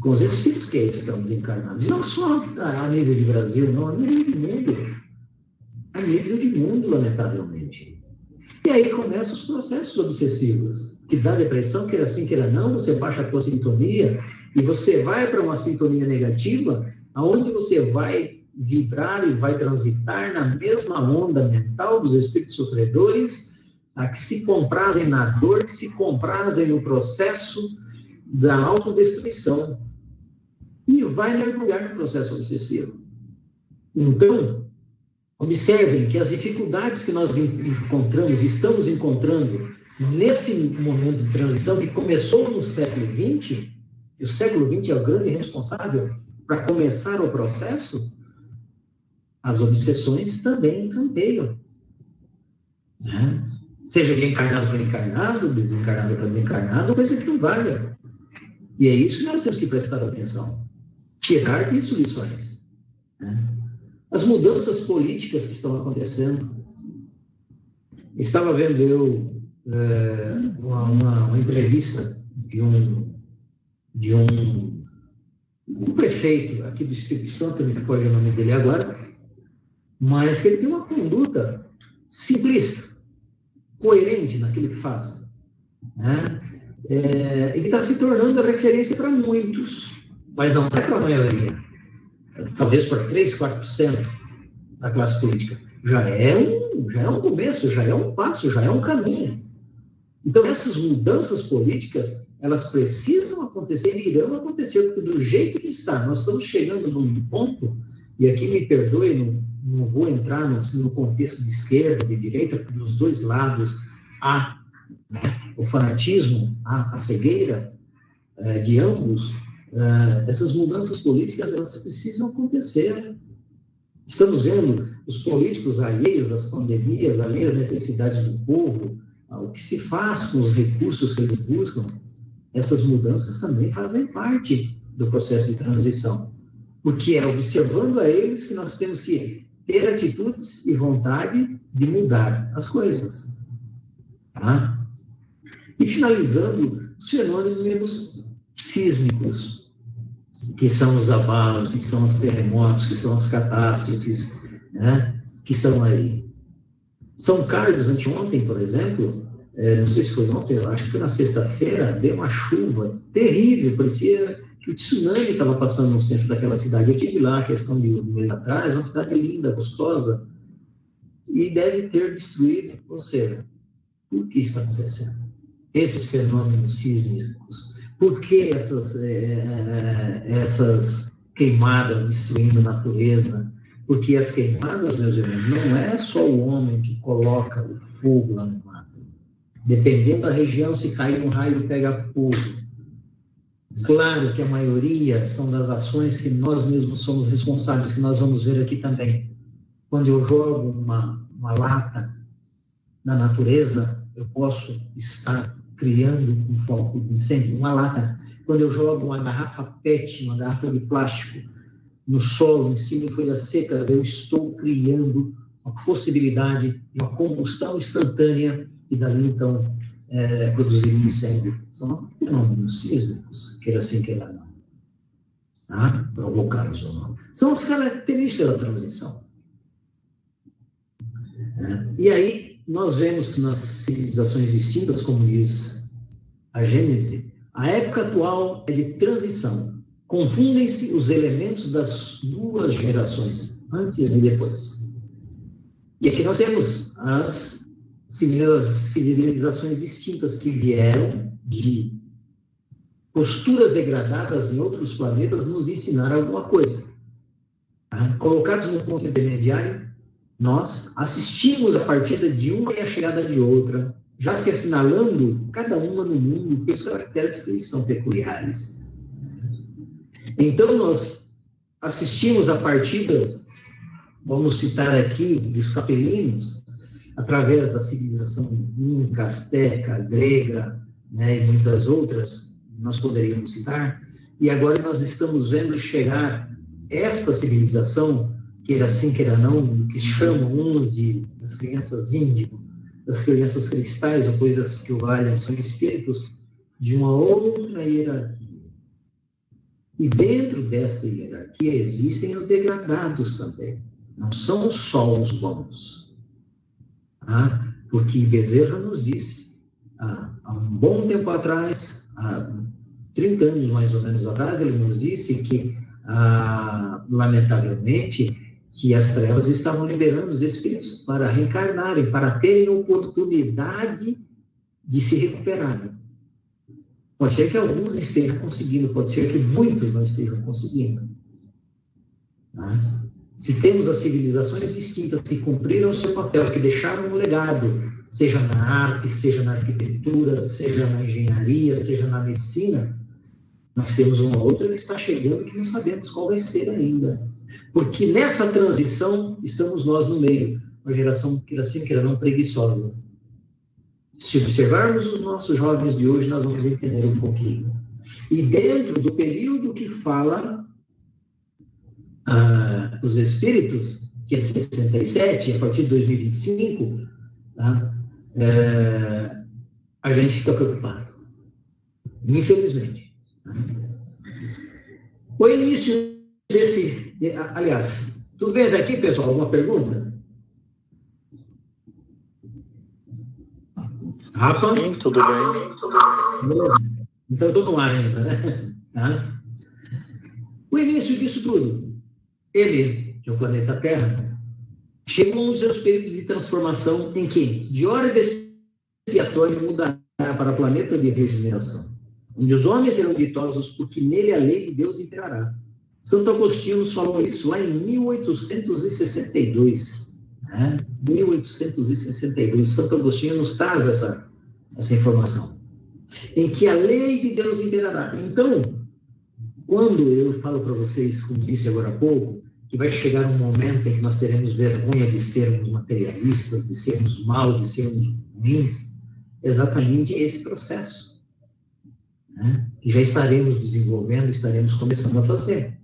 com os espíritos que estamos encarnados. Não só a nível de Brasil, não, a nível de mundo. A nível de mundo, lamentavelmente. E aí começam os processos obsessivos, que dá depressão, queira sim, queira não, você baixa a tua sintonia, e você vai para uma sintonia negativa, aonde você vai vibrar e vai transitar na mesma onda mental dos espíritos sofredores, a que se comprazem na dor, que se comprazem no processo da autodestruição, e vai mergulhar no processo obsessivo. Então, observem que as dificuldades que nós estamos encontrando nesse momento de transição que começou no século XX, e o século XX é o grande responsável para começar o processo, as obsessões também campeiam. Né? Seja de encarnado para encarnado, desencarnado para desencarnado, coisa que não valha. E é isso que nós temos que prestar atenção. Tirar disso lições. Né? As mudanças políticas que estão acontecendo. Estava vendo eu uma entrevista de um prefeito aqui do Espírito Santo, me foge o nome dele agora, mas que ele tem uma conduta simplista, coerente naquilo que faz. Né? Ele está se tornando a referência para muitos, mas não é para a maioria. Talvez para 3%, 4% da classe política. Já é um começo, já é um passo, já é um caminho. Então, essas mudanças políticas, elas precisam acontecer e irão acontecer, porque do jeito que está, nós estamos chegando num ponto, e aqui me perdoe, não vou entrar no contexto de esquerda, de direita, porque dos dois lados há, né, o fanatismo, há a cegueira de ambos. Essas mudanças políticas, elas precisam acontecer. Estamos vendo os políticos alheios às pandemias, alheios às necessidades do povo, o que se faz com os recursos que eles buscam. Essas mudanças também fazem parte do processo de transição, porque é observando a eles que nós temos que ter atitudes e vontade de mudar as coisas. Tá? E finalizando, os fenômenos sísmicos, que são os abalos, que são os terremotos, que são as catástrofes, né, que estão aí. São Carlos, anteontem, por exemplo, não sei se foi ontem, acho que foi na sexta-feira, deu uma chuva terrível, parecia que o tsunami estava passando no centro daquela cidade. Eu estive lá, questão de um mês atrás, uma cidade linda, gostosa, e deve ter destruído, ou seja, o que está acontecendo? Esses fenômenos sísmicos, por que essas queimadas destruindo a natureza? Porque as queimadas, meus irmãos, não é só o homem que coloca o fogo lá no mato. Dependendo da região, se cair um raio, pega fogo. Claro que a maioria são das ações que nós mesmos somos responsáveis, que nós vamos ver aqui também. Quando eu jogo uma lata na natureza, eu posso estar criando um foco de incêndio, uma lata. Quando eu jogo uma garrafa PET, uma garrafa de plástico, no solo, em cima de folhas secas, eu estou criando uma possibilidade de uma combustão instantânea e dali, então, produzir um incêndio. São fenômenos sísmicos, queira sim, queira não. Tá? Provocados ou não. São as características da transição. E aí, nós vemos nas civilizações distintas, como diz a Gênese, a época atual é de transição. Confundem-se os elementos das duas gerações, antes e depois. E aqui nós temos as civilizações distintas que vieram de posturas degradadas em outros planetas nos ensinar alguma coisa. Tá? Colocados no ponto intermediário, nós assistimos a partida de uma e a chegada de outra, já se assinalando cada uma no mundo pelas características que são peculiares. Então, nós assistimos a partida, vamos citar aqui, dos capelinos, através da civilização inca, asteca, grega, né, e muitas outras, nós poderíamos citar, e agora nós estamos vendo chegar esta civilização queira sim, queira não, que chamam uns das crianças índigo, das crianças cristais, ou coisas que o valham, são espíritos de uma outra hierarquia. E dentro dessa hierarquia existem os degradados também. Não são só os bons. Tá? Porque Bezerra nos disse, há um bom tempo atrás, há 30 anos mais ou menos atrás, ele nos disse que, lamentavelmente, que as trevas estavam liberando os espíritos para reencarnarem, para terem oportunidade de se recuperarem. Pode ser que alguns estejam conseguindo, pode ser que muitos não estejam conseguindo. Tá? Se temos as civilizações distintas que cumpriram o seu papel, que deixaram um legado, seja na arte, seja na arquitetura, seja na engenharia, seja na medicina, nós temos uma outra que está chegando que não sabemos qual vai ser ainda. Porque nessa transição estamos nós no meio, uma geração, queira sim, queira não, preguiçosa. Se observarmos os nossos jovens de hoje, nós vamos entender um pouquinho. E dentro do período que fala os espíritos, que é 67, a partir de 2025, tá? A gente fica preocupado. Infelizmente. Tá? O início desse... Aliás, tudo bem daqui, pessoal? Alguma pergunta? Rafa? Sim, tudo bem. Então, estou no ar ainda, né? Tá? O início disso tudo, ele, que é o planeta Terra, chegou nos seus períodos de transformação em que, de ordem expiatória, mudará para planeta de regeneração, onde os homens serão ditosos, porque nele a lei de Deus imperará. Santo Agostinho nos falou isso lá em 1862. Né? 1862. Santo Agostinho nos traz essa informação. Em que a lei de Deus imperará. Então, quando eu falo para vocês, como disse agora há pouco, que vai chegar um momento em que nós teremos vergonha de sermos materialistas, de sermos maus, de sermos ruins, exatamente esse processo. Né? Que já estaremos desenvolvendo, estaremos começando a fazer.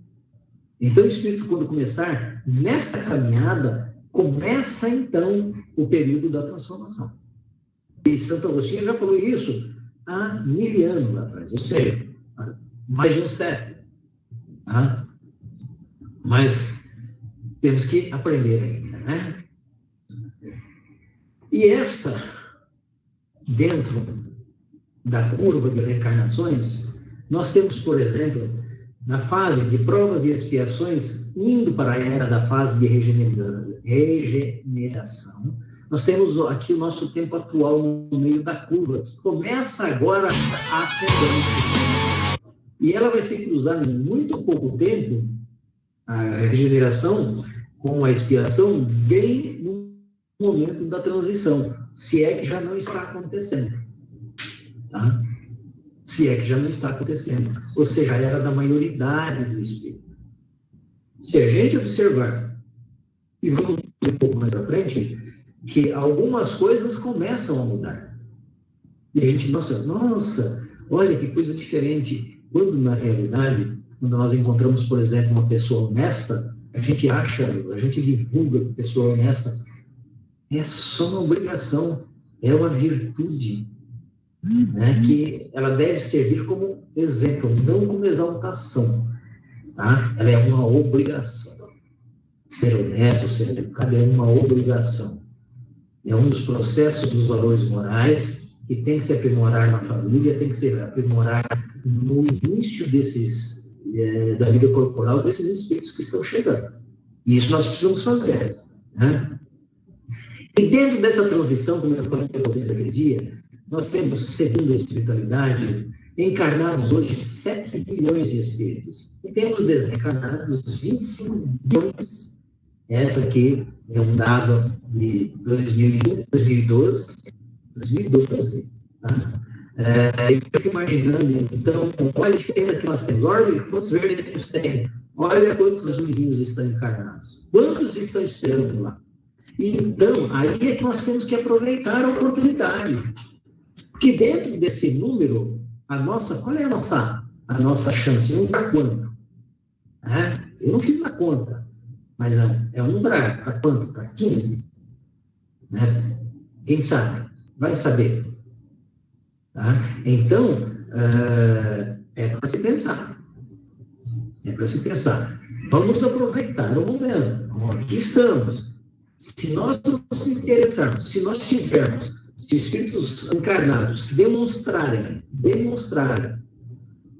Então, o Espírito, quando começar, nesta caminhada, começa, então, o período da transformação. E Santo Agostinho já falou isso há 1000 anos atrás, ou seja, há mais de um século. Tá? Mas temos que aprender ainda, né? E dentro da curva de reencarnações, nós temos, por exemplo, na fase de provas e expiações, indo para a era da fase de regeneração, nós temos aqui o nosso tempo atual no meio da curva, que começa agora a ascendência. E ela vai se cruzar em muito pouco tempo, a regeneração com a expiação, bem no momento da transição, se é que já não está acontecendo. Tá? Se é que já não está acontecendo. Ou seja, a era da maioridade do espírito. Se a gente observar, e vamos ver um pouco mais à frente, que algumas coisas começam a mudar. E a gente, nossa, olha que coisa diferente. Quando, na realidade, quando nós encontramos, por exemplo, uma pessoa honesta, a gente divulga que a pessoa honesta é só uma obrigação, é uma virtude. Né, que ela deve servir como exemplo, não como exaltação. Tá? Ela é uma obrigação. Ser honesto, ser educado é uma obrigação. É um dos processos dos valores morais que tem que se aprimorar na família, tem que se aprimorar no início da vida corporal desses espíritos que estão chegando. E isso nós precisamos fazer. Né? E dentro dessa transição, como eu falei para vocês aquele dia, nós temos, segundo a espiritualidade, encarnados hoje 7 bilhões de espíritos. E temos desencarnados 25 bilhões. Essa aqui é um dado de 2012. Tá? Eu fico imaginando, então, olha a diferença que nós temos. Olha quantos verdadeiros tem. Olha quantos azuizinhos estão encarnados. Quantos estão esperando lá? Então, aí é que nós temos que aproveitar a oportunidade. Porque dentro desse número, qual é a nossa chance? Não está quanto? Eu não fiz a conta. Mas é um umbral. Para quanto? Para 15? Né? Quem sabe? Vai saber. Tá? Então, é para se pensar. É para se pensar. Vamos aproveitar o momento. Aqui estamos. Se nós nos interessarmos, se nós tivermos, se os espíritos encarnados demonstrarem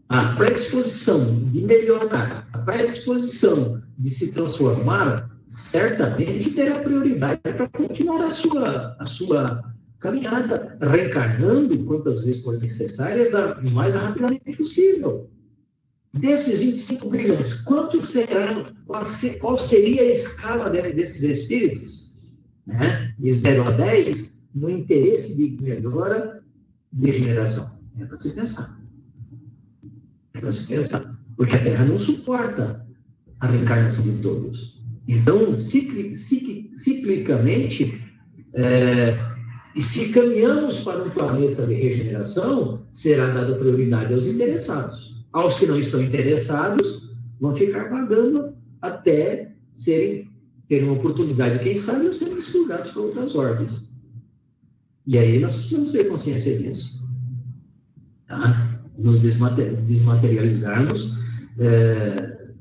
a predisposição de melhorar, a predisposição de se transformar, certamente terá prioridade para continuar a sua caminhada, reencarnando quantas vezes for necessárias, o mais rapidamente possível. Desses 25 bilhões, quanto será, qual seria a escala desses espíritos, né? De 0 a 10, no interesse de melhora de regeneração? É para se pensar. É para se pensar. Porque a Terra não suporta a reencarnação de todos. Então, ciclicamente, e se caminhamos para um planeta de regeneração, será dada prioridade aos interessados. Aos que não estão interessados, vão ficar vagando até terem uma oportunidade, quem sabe, ou serem expurgados para outras ordens. E aí nós precisamos ter consciência disso. Tá? Nos desmaterializarmos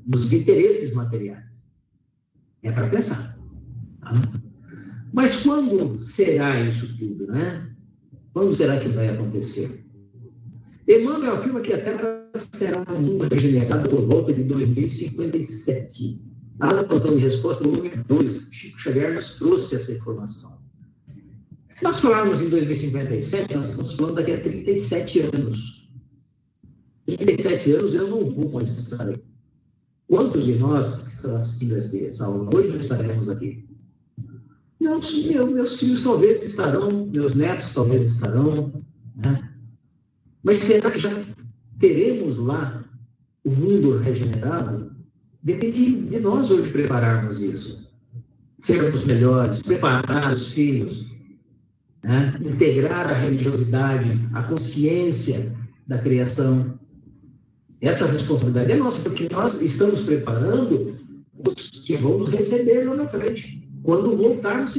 nos interesses materiais. É para pensar. Tá? Mas quando será isso tudo, né? Quando será que vai acontecer? Emmanuel afirma que a Terra será um mundo regenerado por volta de 2057. No plantão de resposta, no número 2, Chico Xavier nos trouxe essa informação. Se nós falarmos em 2057, nós estamos falando daqui a 37 anos. 37 anos eu não vou mais estar aqui. Quantos de nós que estão assistindo essa aula hoje não estaremos aqui? Meus filhos talvez estarão, meus netos talvez estarão, né? Mas será que já teremos lá o mundo regenerado? Depende de nós hoje prepararmos isso. Sermos melhores, preparar os filhos, né? Integrar a religiosidade, a consciência da criação. Essa responsabilidade é nossa, porque nós estamos preparando os que vão nos receber lá na frente. Quando voltarmos,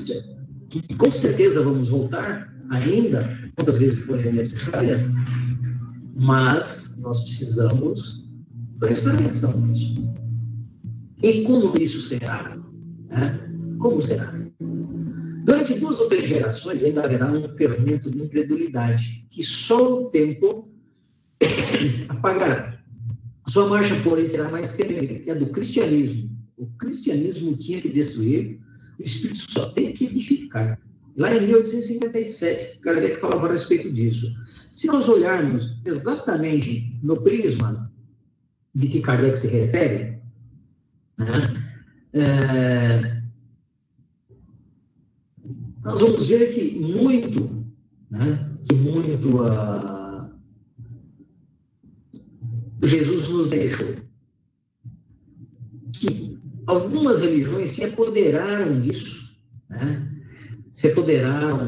que com certeza vamos voltar ainda, quantas vezes forem necessárias, mas nós precisamos prestar atenção nisso. E como isso será? Né? Como será? Durante 2 ou 3 gerações ainda haverá um fermento de incredulidade, que só o tempo apagará. Sua marcha, porém, será mais severa, que a do cristianismo. O cristianismo tinha que destruir, o Espírito só tem que edificar. Lá em 1857, Kardec falava a respeito disso. Se nós olharmos exatamente no prisma de que Kardec se refere, né, nós vamos ver que muito Jesus nos deixou. Que algumas religiões se apoderaram disso, né? Se apoderaram,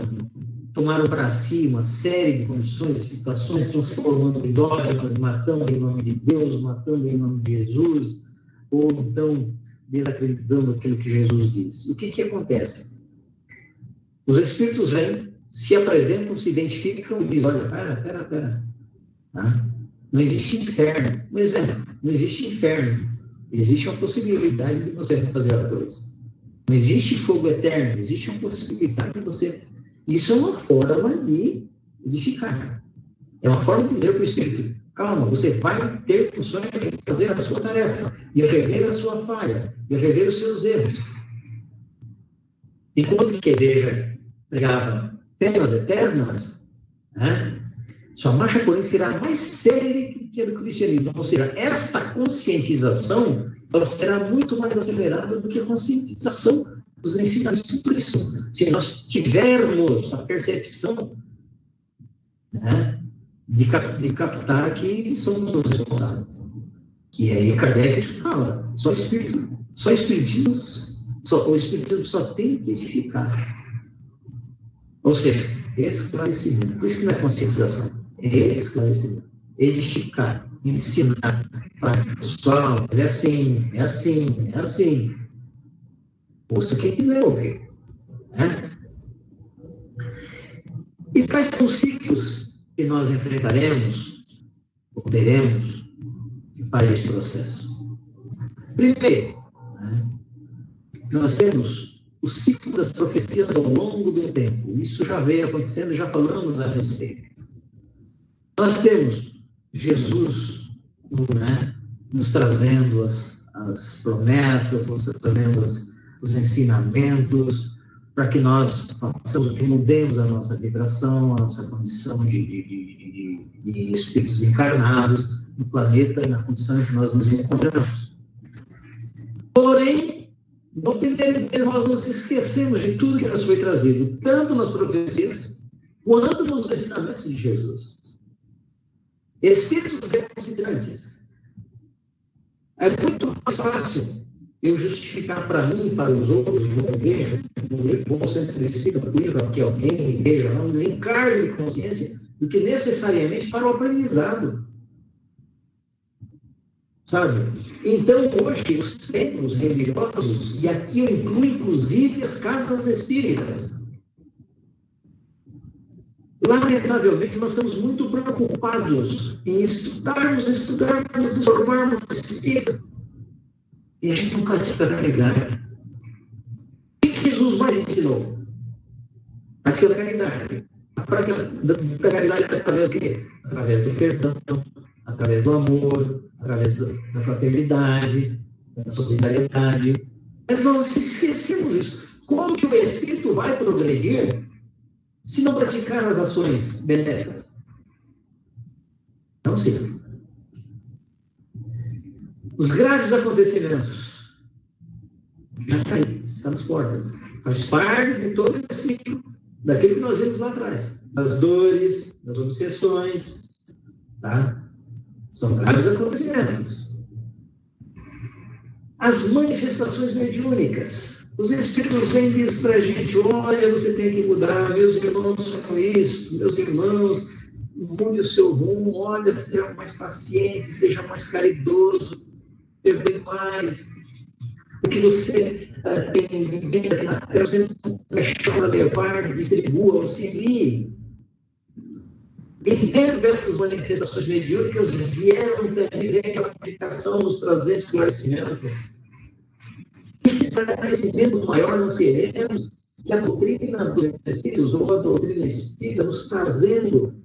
tomaram para si uma série de condições e situações, transformando em dogmas, matando em nome de Deus, matando em nome de Jesus, ou então desacreditando aquilo que Jesus disse. O que acontece? Os espíritos vêm, se apresentam, se identificam e dizem: olha, pera. Tá? Não existe inferno. Mas não existe inferno. Existe uma possibilidade de você fazer a coisa. Não existe fogo eterno. Existe uma possibilidade de você... Isso é uma forma de edificar. É uma forma de dizer para o Espírito: calma, você vai ter condições de fazer a sua tarefa, de rever a sua falha, de rever os seus erros. Enquanto que a igreja pregava penas eternas, né? Sua marcha, porém, será mais séria que a do cristianismo. Ou seja, esta conscientização ela será muito mais acelerada do que a conscientização dos ensinamentos de Cristo. Se nós tivermos a percepção, né, de captar que somos os responsáveis. Que aí Kardec fala: o Espiritismo só tem que edificar. Ou seja, esclarecimento. Por isso que não é conscientização, é esclarecimento. Edificar, ensinar. Pessoal, é assim. Ouça quem quiser ouvir. Né? E quais são os ciclos que nós enfrentaremos, ou teremos, para esse processo? Primeiro, né, nós temos o ciclo das profecias ao longo do tempo. Isso já veio acontecendo, já falamos a respeito. Nós temos Jesus, né, nos trazendo as promessas, nos trazendo os ensinamentos, para que nós mudemos a nossa vibração, a nossa condição de espíritos encarnados no planeta e na condição em que nós nos encontramos. Porém, no primeiro dia, nós nos esquecemos de tudo que nos foi trazido, tanto nas profecias, quanto nos ensinamentos de Jesus. Espíritos recalcitrantes. É muito mais fácil eu justificar para mim e para os outros, uma igreja, vou sempre explicar para que alguém, igreja, não desencarne de consciência, do que necessariamente para o aprendizado. Sabe? Então, hoje, os templos religiosos, e aqui eu incluo inclusive as casas espíritas, lamentavelmente, nós estamos muito preocupados em estudarmos, nos formarmos espíritas, e a gente não pratica a caridade. O que Jesus mais ensinou? Prática da caridade. A prática da caridade é através do quê? Através do perdão, através do amor, através da fraternidade, da solidariedade. Mas nós esquecemos isso. Como que o espírito vai progredir se não praticar as ações benéficas? Não sei. Os graves acontecimentos já está aí, está nas portas. Faz parte de todo esse ciclo daquilo que nós vimos lá atrás. Das dores, das obsessões, tá? São graves acontecimentos. As manifestações mediúnicas. Os espíritos vêm e dizem para a gente, olha, você tem que mudar, meus irmãos façam isso, meus irmãos, mude o seu rumo, olha, seja mais paciente, seja mais caridoso, perdoe mais. O que você tem aqui na terra, você não levar, distribua, auxilie. E dentro dessas manifestações mediúnicas vieram também a aplicação nos trazer esclarecimento. E esclarecimento maior nós queremos que a doutrina dos espíritos, ou a doutrina espírita, nos trazendo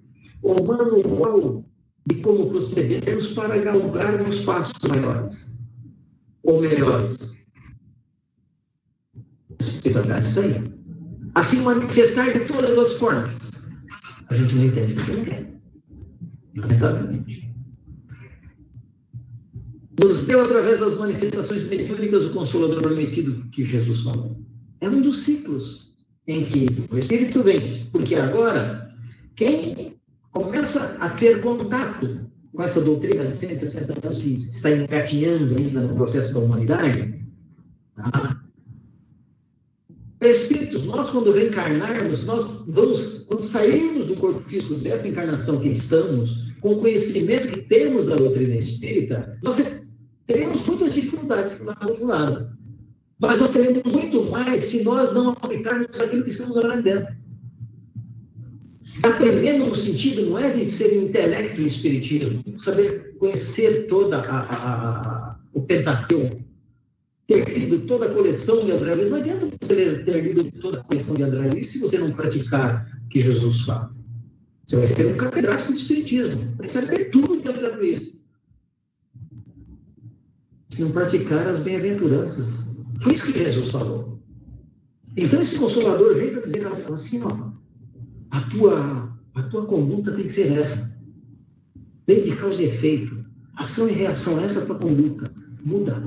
o manual de como procedermos para galgarmos passos maiores, ou melhores. A espiritualidade está aí. Assim, manifestar de todas as formas. A gente não entende o que ele quer, lamentavelmente. Nos deu, através das manifestações mediúnicas, o Consolador prometido que Jesus falou. É um dos ciclos em que o Espírito vem, porque agora, quem começa a ter contato com essa doutrina de 160 anos que está engatinhando ainda no processo da humanidade, tá? Espíritos, nós quando reencarnarmos, nós vamos, quando sairmos do corpo físico dessa encarnação que estamos, com o conhecimento que temos da doutrina espírita, nós teremos muitas dificuldades lá do outro lado. Mas nós teremos muito mais se nós não aplicarmos aquilo que estamos aprendendo. Aprendendo no sentido, não é de ser intelecto e espiritismo, saber conhecer toda o Pentateuco, ter lido toda a coleção de André Luiz. Não adianta você ter lido toda a coleção de André Luiz se você não praticar o que Jesus fala. Você vai ser um catedrático de espiritismo, vai saber tudo de André Luiz. Se não praticar as bem-aventuranças. Foi isso que Jesus falou. Então esse Consolador vem para dizer assim, ó, a tua conduta tem que ser essa. Lei de causa e efeito. Ação e reação, essa é a tua conduta. Muda.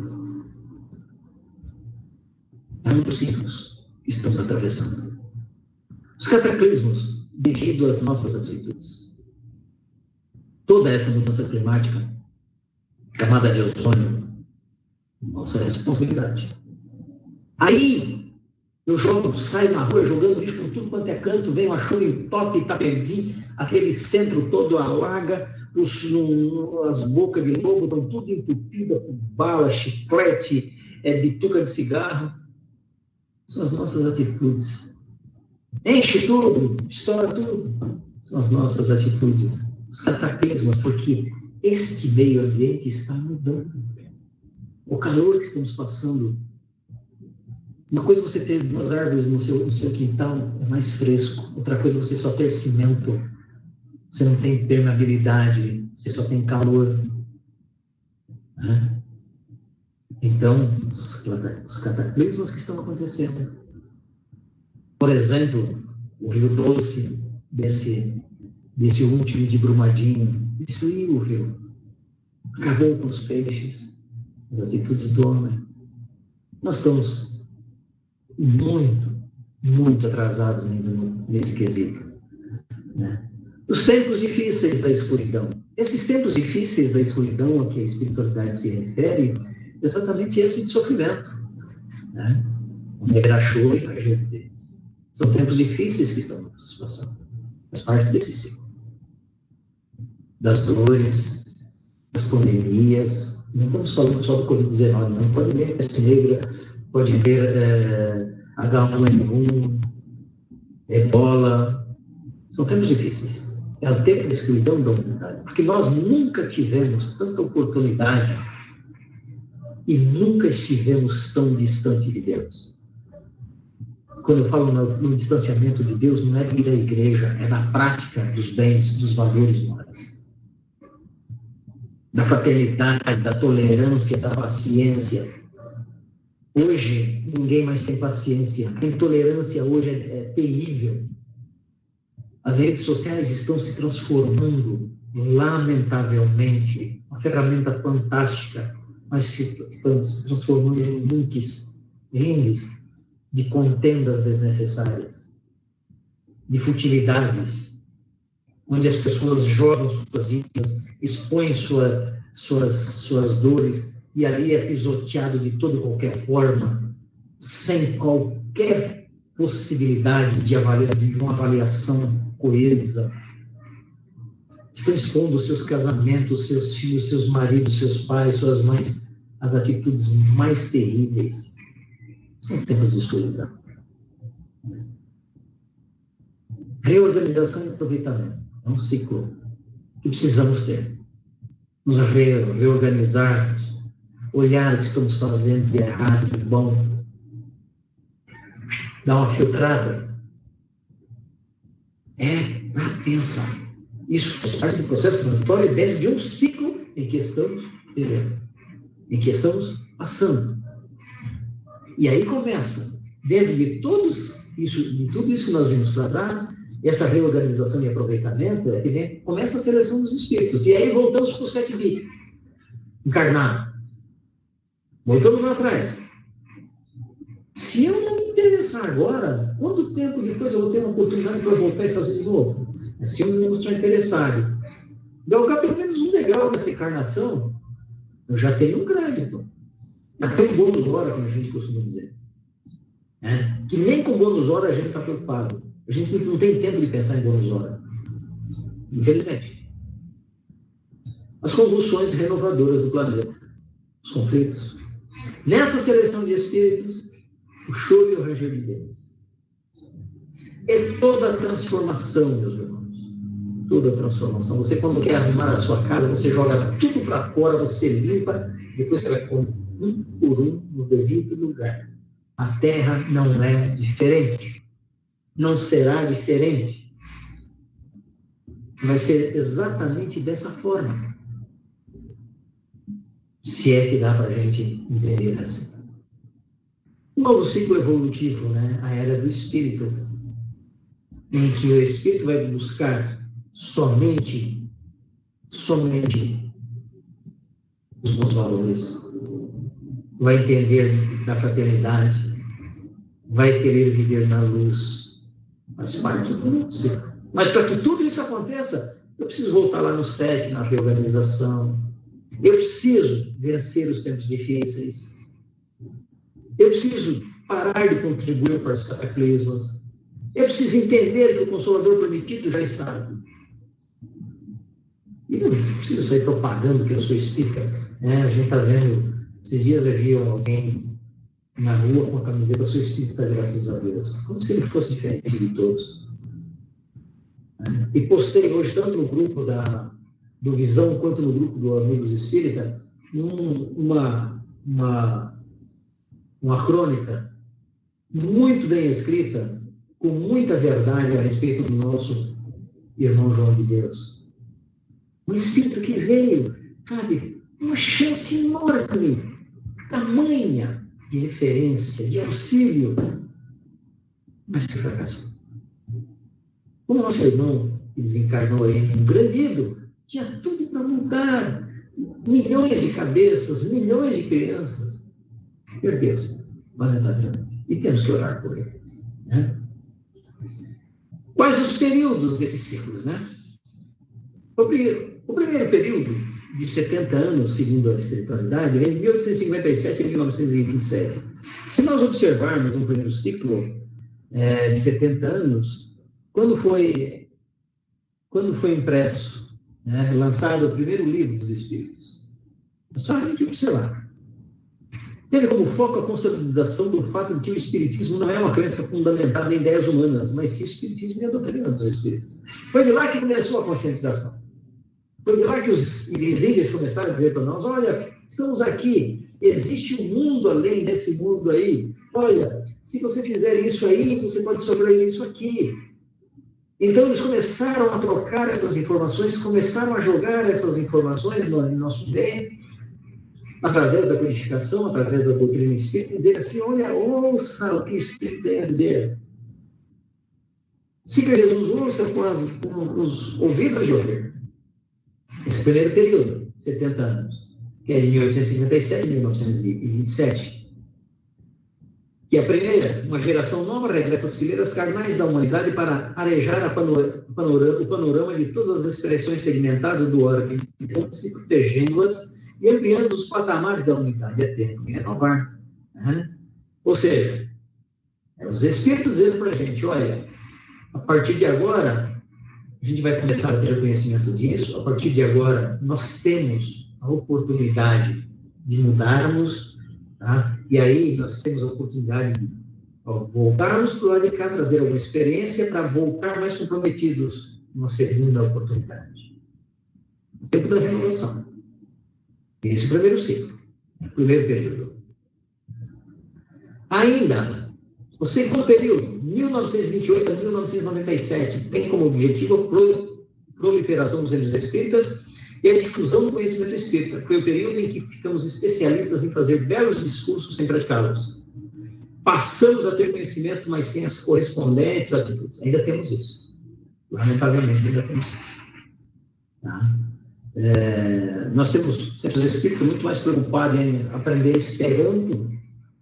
É um dos ciclos que estamos atravessando. Os cataclismos devido às nossas atitudes. Toda essa mudança climática, camada de ozônio, nossa responsabilidade. Aí, eu saio na rua jogando lixo por tudo quanto é canto, vem uma chuva em Top, Itapevi, aquele centro todo alaga, as bocas de lobo estão tudo entupidas, bala, chiclete, bituca de cigarro. São as nossas atitudes. Enche tudo, estoura tudo. São as nossas atitudes. Os cataclismos, porque este meio ambiente está mudando. O calor que estamos passando. Uma coisa é você ter 2 árvores no seu quintal, é mais fresco. Outra coisa é você só ter cimento. Você não tem permeabilidade, você só tem calor. Então, os cataclismos que estão acontecendo. Por exemplo, o Rio Doce, desse último de Brumadinho, destruiu o rio. Acabou com os peixes, as atitudes do homem. Nós estamos muito atrasados ainda nesse quesito. Né? Os tempos difíceis da escuridão. Esses tempos difíceis da escuridão a que a espiritualidade se refere, exatamente esse de sofrimento. Né? Onde haverá choro e ranger de dentes. São tempos difíceis que estamos passando. Faz parte desse ciclo. Das dores, das pandemias. Não estamos falando só do Covid-19, não. Pode ver peste negra, pode ver H1N1, Ebola. São tempos difíceis. É o tempo da escuridão da humanidade. Porque nós nunca tivemos tanta oportunidade e nunca estivemos tão distante de Deus. Quando eu falo no distanciamento de Deus, não é ir à igreja, é na prática dos bens, dos valores morais. Da fraternidade, da tolerância, da paciência. Hoje, ninguém mais tem paciência. A intolerância hoje é terrível. As redes sociais estão se transformando, lamentavelmente, uma ferramenta fantástica, mas estão se transformando em rings de contendas desnecessárias, de futilidades, onde as pessoas jogam suas vidas, expõem suas dores, e ali é pisoteado de toda e qualquer forma, sem qualquer possibilidade de uma avaliação coesa. Estão expondo seus casamentos, seus filhos, seus maridos, seus pais, suas mães, as atitudes mais terríveis. São tempos de solidão. Reorganização e aproveitamento. É um ciclo que precisamos ter. Nos reorganizar, olhar o que estamos fazendo de errado, de bom, dar uma filtrada. Para pensar. Isso faz parte do processo transitório dentro de um ciclo em que estamos vivendo, em que estamos passando. E aí começa, dentro de tudo isso que nós vimos para trás, essa reorganização e aproveitamento, começa a seleção dos espíritos. E aí voltamos para o 7B, encarnado. Voltamos lá atrás. Se eu não me interessar agora, quanto tempo depois eu vou ter uma oportunidade para voltar e fazer de novo? Se eu me mostrar interessado, galgar pelo menos um degrau nessa encarnação, eu já tenho um crédito. Até um bônus hora, como a gente costuma dizer. Que nem com bônus hora a gente está preocupado. A gente não tem tempo de pensar em bônus hora. Infelizmente. As convulsões renovadoras do planeta. Os conflitos. Nessa seleção de espíritos, o choro e o ranger de dentes. É toda a transformação, meus irmãos. Toda a transformação. Você, quando quer arrumar a sua casa, você joga tudo para fora, você limpa, depois você vai pôr um por um no devido lugar. A Terra não é diferente. Não será diferente. Vai ser exatamente dessa forma. Se é que dá para a gente entender assim. Um novo ciclo evolutivo, né? A era do espírito, em que o espírito vai buscar somente os bons valores, vai entender da fraternidade, vai querer viver na luz, faz parte do ciclo. Mas para que tudo isso aconteça, eu preciso voltar lá no 7, na reorganização, eu preciso vencer os tempos difíceis, eu preciso parar de contribuir para os cataclismos, eu preciso entender que o Consolador prometido já está aqui. E não preciso sair propagando que eu sou espírita. A gente está vendo, esses dias eu vi alguém na rua com a camiseta "Sou espírita, graças a Deus", como se ele fosse diferente de todos. E postei hoje, tanto no grupo do Visão quanto no grupo do Amigos Espírita, uma crônica muito bem escrita, com muita verdade a respeito do nosso irmão João de Deus. Um espírito que veio, sabe, uma chance enorme, tamanha de referência, de auxílio, mas que fracassou. O nosso irmão, que desencarnou aí, um grandido, tinha tudo para mudar. Milhões de cabeças, milhões de crianças. Perdeu-se, lamentavelmente. E temos que orar por ele. Né? Quais os períodos desses ciclos? Né? O primeiro período, de 70 anos, segundo a espiritualidade, vem de 1857 a 1927. Se nós observarmos no primeiro ciclo de 70 anos, quando foi impresso, né, lançado o primeiro livro dos Espíritos, é só a gente observar. Teve como foco a consolidação do fato de que o Espiritismo não é uma crença fundamentada em ideias humanas, mas sim o Espiritismo e a doutrina dos Espíritos. Foi de lá que começou a conscientização. Foi de lá que os índios começaram a dizer para nós: olha, estamos aqui, existe um mundo além desse mundo aí. Olha, se você fizer isso aí, você pode sobreviver isso aqui. Então, eles começaram a trocar essas informações, começaram a jogar essas informações no nosso meio, através da codificação, através da doutrina espírita, e dizer assim: olha, ouça o que o Espírito tem a dizer. Siga Jesus, ouça com os ouvidos de ouvir. Esse primeiro período, 70 anos, que é de 1857 a 1927. Que a primeira, uma geração nova regressa às fileiras carnais da humanidade para arejar o panorama de todas as expressões segmentadas do órgão, se protegendo-as e ampliando os patamares da unidade. É tempo de renovar. Né? Ou seja, os Espíritos dizendo para a gente: olha, a partir de agora, a gente vai começar a ter conhecimento disso, a partir de agora, nós temos a oportunidade de mudarmos. Tá? E aí nós temos a oportunidade de voltarmos para o lado de cá, trazer alguma experiência para voltar mais comprometidos numa segunda oportunidade. O tempo da renovação. Esse é o primeiro ciclo, o primeiro período. Ainda, o segundo período, 1928 a 1997, tem como objetivo a proliferação dos centros espíritas e a difusão do conhecimento espírita. Foi o período em que ficamos especialistas em fazer belos discursos sem praticá-los. Passamos a ter conhecimento, mas sem as correspondentes atitudes. Ainda temos isso. Lamentavelmente, ainda temos isso. Tá? Nós temos centros espíritas muito mais preocupados em aprender esperando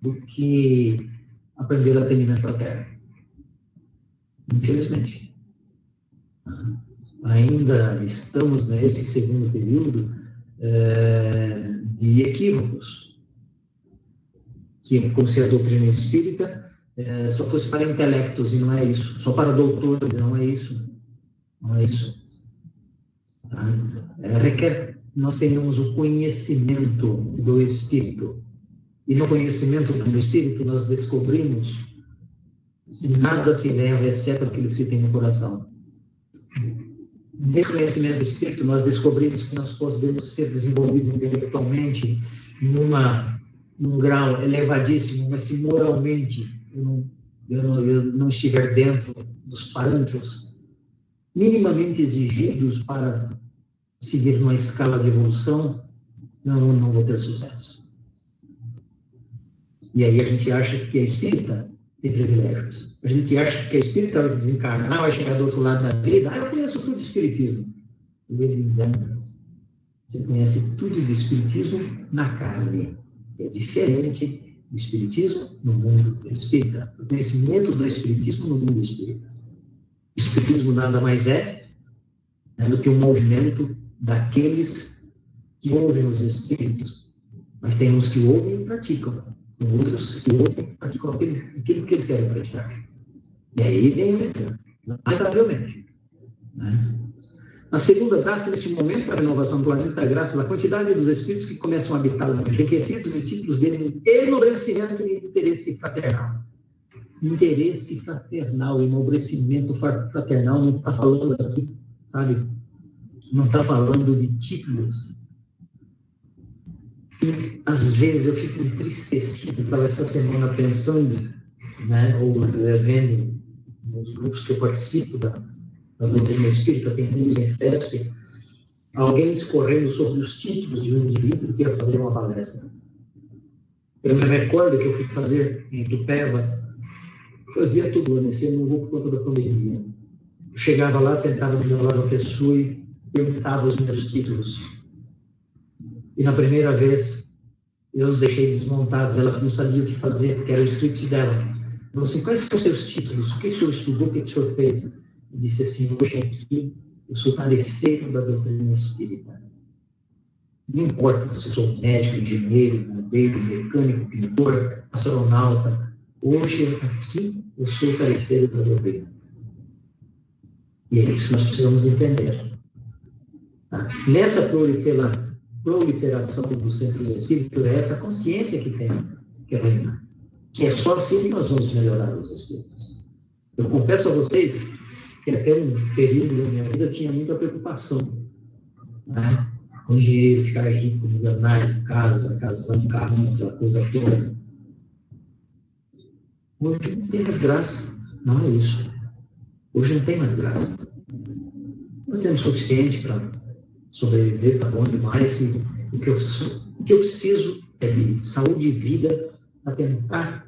do que aprender atendimento fraterno. Infelizmente. Ainda estamos nesse segundo período de equívocos, que é como se a doutrina espírita só fosse para intelectos, e não é isso, só para doutores, e não é isso. Não é isso. Tá? Requer que nós tenhamos o conhecimento do Espírito, e no conhecimento do Espírito nós descobrimos que nada se leva exceto aquilo que se tem no coração. Nesse conhecimento do Espírito, nós descobrimos que nós podemos ser desenvolvidos intelectualmente num grau elevadíssimo, mas se moralmente eu não estiver dentro dos parâmetros minimamente exigidos para seguir numa escala de evolução, não vou ter sucesso. E aí a gente acha que a espírita tem privilégios. A gente acha que a espírita vai desencarnar, vai chegar do outro lado da vida. Eu conheço tudo de espiritismo. Ele engana. Você conhece tudo de espiritismo na carne. É diferente do espiritismo no mundo espírita. O conhecimento do espiritismo no mundo espírita. O espiritismo nada mais é do que um movimento daqueles que ouvem os espíritos. Mas tem uns que ouvem e praticam. Outros que ouvem e praticam aquilo que eles querem praticar. E aí vem o engano, lamentavelmente. Né? A segunda graça, neste momento, a renovação do planeta, graças à quantidade dos espíritos que começam a habitar o enriquecidos de títulos de enobrecimento e interesse fraternal. Interesse fraternal, enobrecimento fraternal, não está falando aqui, sabe? Não está falando de títulos. E, às vezes, eu fico entristecido, estava essa semana pensando, né, ou vendo nos grupos que eu participo da doutrina espírita, tem uns em FESP, alguém escorrendo sobre os títulos de um indivíduo que ia fazer uma palestra. Eu me recordo que eu fui fazer em Itupeva, fazia tudo ano, esse ano não vou por conta da pandemia. Eu chegava lá, sentava do meu lado a pessoa e perguntava os meus títulos. E na primeira vez, eu os deixei desmontados, ela não sabia o que fazer, porque era o script dela. Eu falei assim, quais são os seus títulos? O que o senhor estudou? O que o senhor fez? Eu disse assim, hoje aqui, eu sou tarefeiro da doutrina espírita. Não importa se eu sou médico, engenheiro, bombeiro, mecânico, pintor, astronauta. Hoje, aqui, eu sou tarefeiro da doutrina. E é isso que nós precisamos entender. Tá? Nessa proliferação dos centros espíritas, é essa consciência que tem que reinar. Que é só assim que nós vamos melhorar os espíritos. Eu confesso a vocês que até um período da minha vida eu tinha muita preocupação. Né? Com dinheiro, ficar rico, milionário, casa, casando, carro, aquela coisa toda. Hoje não tem mais graça. Não é isso. Hoje não tem mais graça. Não temos suficiente para sobreviver, está bom demais. O que eu preciso é de saúde e vida para tentar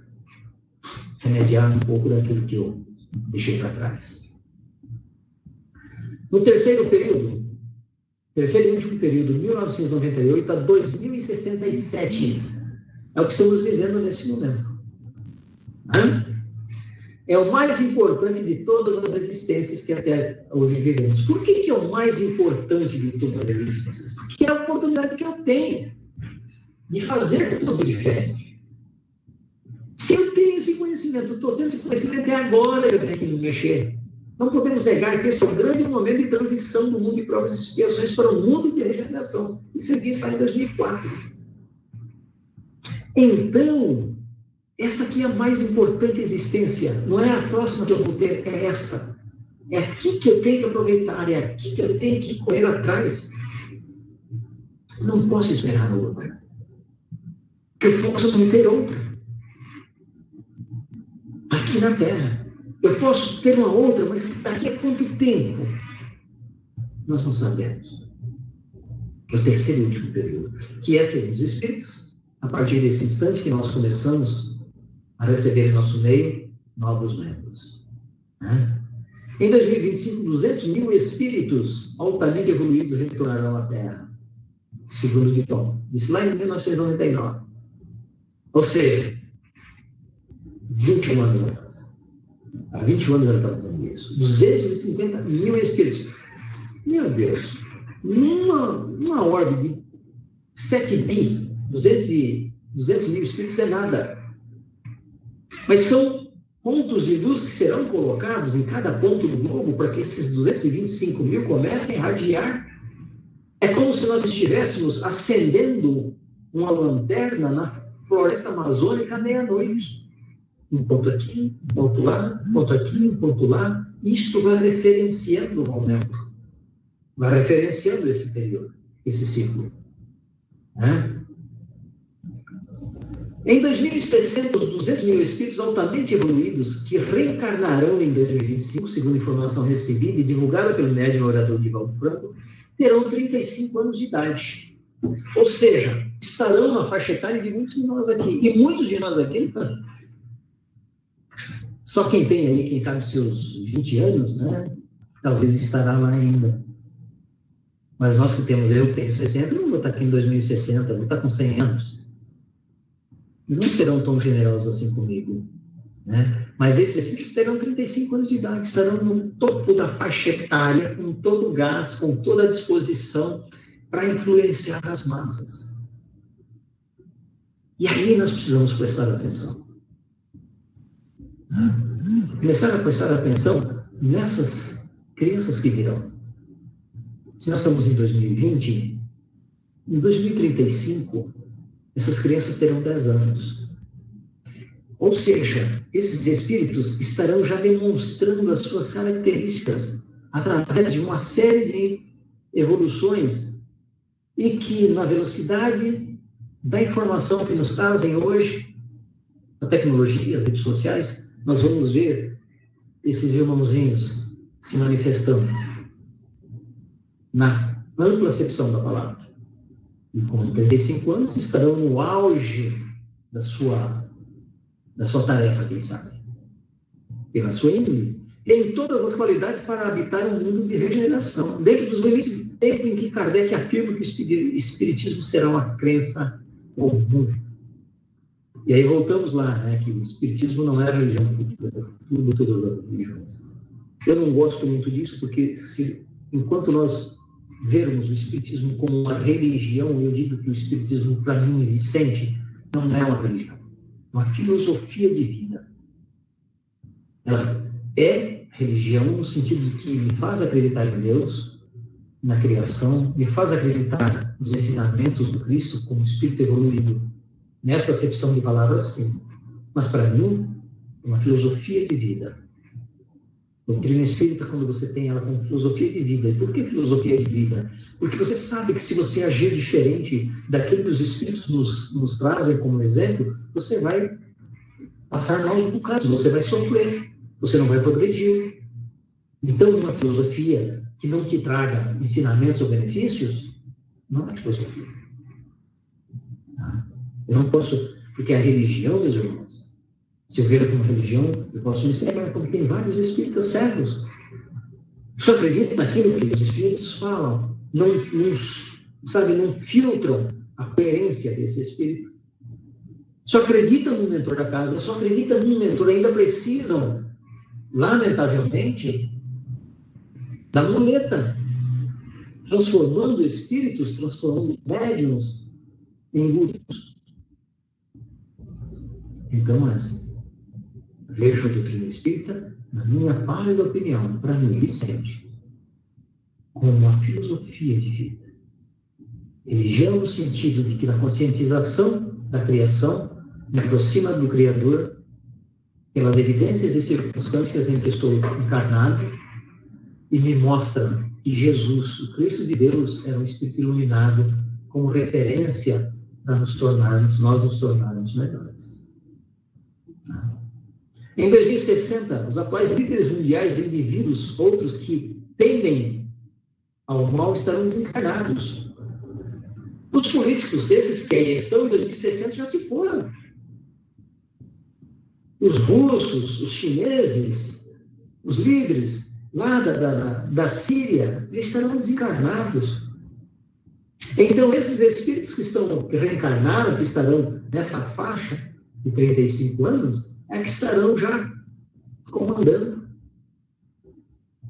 remediar um pouco daquilo que eu deixei para trás. No terceiro e último período, 1998 a 2067, é o que estamos vivendo nesse momento. É o mais importante de todas as existências que até hoje vivemos. Por que é o mais importante de todas as existências? Porque é a oportunidade que eu tenho de fazer tudo diferente. Se eu tenho esse conhecimento, estou tendo esse conhecimento, é agora que eu tenho que me mexer. Não podemos negar que esse é um grande momento de transição do mundo de provas e expiações para o mundo de regeneração. Isso aqui está em 2004. Então, essa aqui é a mais importante existência. Não é a próxima que eu vou ter, é essa. É aqui que eu tenho que aproveitar, é aqui que eu tenho que correr atrás. Não posso esperar outra. Porque eu posso não ter outra. Aqui na Terra. Eu posso ter uma outra, mas daqui a quanto tempo? Nós não sabemos. É o terceiro e último período. Que é ser os espíritos, a partir desse instante que nós começamos a receber em nosso meio novos membros. Né? Em 2025, 200 mil espíritos altamente evoluídos retornarão à Terra, segundo o Tom. Disse lá em 1999. Ou seja, 21 anos atrás. Há 21 anos ela estava dizendo isso. 250 mil espíritos. Meu Deus, numa orbe de 7 bi, 200 mil espíritos é nada. Mas são pontos de luz que serão colocados em cada ponto do globo para que esses 225 mil comecem a irradiar. É como se nós estivéssemos acendendo uma lanterna na floresta amazônica à meia-noite. Um ponto aqui, um ponto lá, um ponto aqui, um ponto lá. Isto vai referenciando o momento. Vai referenciando esse período, esse ciclo. Né? Em 2060, os 200 mil espíritos altamente evoluídos que reencarnarão em 2025, segundo informação recebida e divulgada pelo médium orador Divaldo Franco, terão 35 anos de idade. Ou seja, estarão na faixa etária de muitos de nós aqui. E muitos de nós aqui, só quem tem aí, quem sabe, seus 20 anos, né? Talvez estará lá ainda. Mas nós que temos, eu tenho 60, eu não vou estar aqui em 2060, vou estar com 100 anos. Eles não serão tão generosos assim comigo. Né? Mas esses espíritos terão 35 anos de idade, estarão no topo da faixa etária, com todo o gás, com toda a disposição para influenciar as massas. E aí nós precisamos prestar atenção. Começar a prestar atenção nessas crianças que virão. Se nós estamos em 2020, em 2035, essas crianças terão 10 anos. Ou seja, esses espíritos estarão já demonstrando as suas características através de uma série de evoluções e que, na velocidade da informação que nos trazem hoje, a tecnologia, as redes sociais, nós vamos ver esses irmãozinhos se manifestando na ampla acepção da palavra. E com 35 anos estarão no auge da sua tarefa, quem sabe. Pela sua índole, tem todas as qualidades para habitar um mundo de regeneração. Dentro dos limites do tempo em que Kardec afirma que o espiritismo será uma crença comum. E aí voltamos lá, né, que o espiritismo não é a religião futura, de todas as religiões. Eu não gosto muito disso, porque enquanto nós vermos o espiritismo como uma religião, eu digo que o espiritismo, para mim, Vicente, não é uma religião, é uma filosofia de vida. Ela é religião no sentido de que me faz acreditar em Deus, na criação, me faz acreditar nos ensinamentos do Cristo como espírito evoluído. Nesta acepção de palavras, sim. Mas, para mim, é uma filosofia de vida. A doutrina espírita, quando você tem ela como filosofia de vida. E por que filosofia de vida? Porque você sabe que se você agir diferente daquilo que os espíritos nos trazem como exemplo, você vai passar maus bocados, você vai sofrer, você não vai progredir. Então, uma filosofia que não te traga ensinamentos ou benefícios, não é filosofia. Eu não posso, porque a religião, meus irmãos, se eu ver como religião, eu posso me cegar, porque tem vários espíritas cegos. Só acredito naquilo que os espíritos falam, não filtram a coerência desse espírito. Só acredita no mentor da casa, só acredita no mentor, ainda precisam, lamentavelmente, da muleta, transformando espíritos, transformando médiuns em gurus. Então, assim, vejo a doutrina espírita, na minha pálida opinião, para mim, Vicente, como uma filosofia de vida. Religião no sentido de que na conscientização da criação me aproxima do Criador pelas evidências e circunstâncias em que estou encarnado e me mostra que Jesus, o Cristo de Deus, era um espírito iluminado como referência para nós nos tornarmos melhores. Em 2060, os atuais líderes mundiais e indivíduos, outros que tendem ao mal, estarão desencarnados. Os políticos, esses que estão em 2060, já se foram. Os russos, os chineses, os líderes lá da Síria, eles estarão desencarnados. Então, esses espíritos que reencarnaram, que estarão nessa faixa de 35 anos, é que estarão já comandando.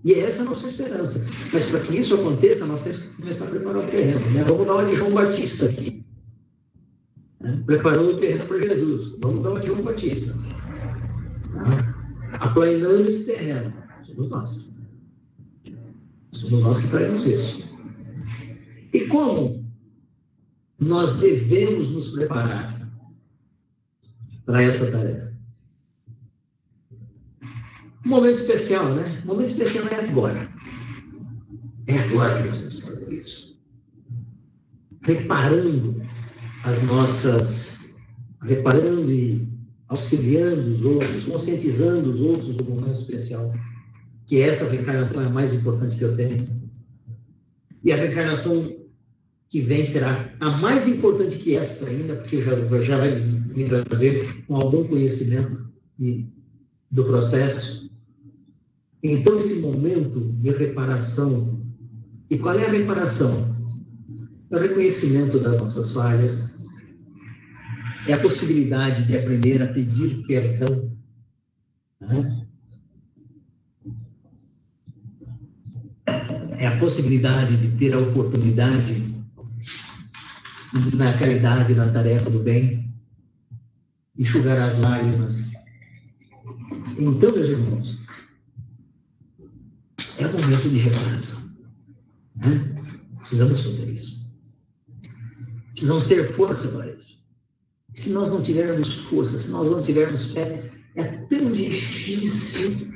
E é essa a nossa esperança. Mas para que isso aconteça, nós temos que começar a preparar o terreno. Né? Vamos dar uma de João Batista aqui. Né? Preparando o terreno para Jesus. Vamos dar uma de João Batista. Aplanando esse terreno. Somos nós. Somos nós que faremos isso. E como nós devemos nos preparar para essa tarefa? Um momento especial, né? Um momento especial é agora. É agora que nós temos que fazer isso. Reparando e auxiliando os outros, conscientizando os outros do momento especial, que essa reencarnação é a mais importante que eu tenho. E a reencarnação que vem será a mais importante que esta ainda, porque já vai me trazer com algum conhecimento do processo. Então, esse momento de reparação, e qual é a reparação? É o reconhecimento das nossas falhas, é a possibilidade de aprender a pedir perdão, né? É a possibilidade de ter a oportunidade na caridade, na tarefa do bem, enxugar as lágrimas. Então, meus irmãos, é o momento de reparação. Né? Precisamos fazer isso. Precisamos ter força para isso. Se nós não tivermos força, se nós não tivermos fé, é tão difícil.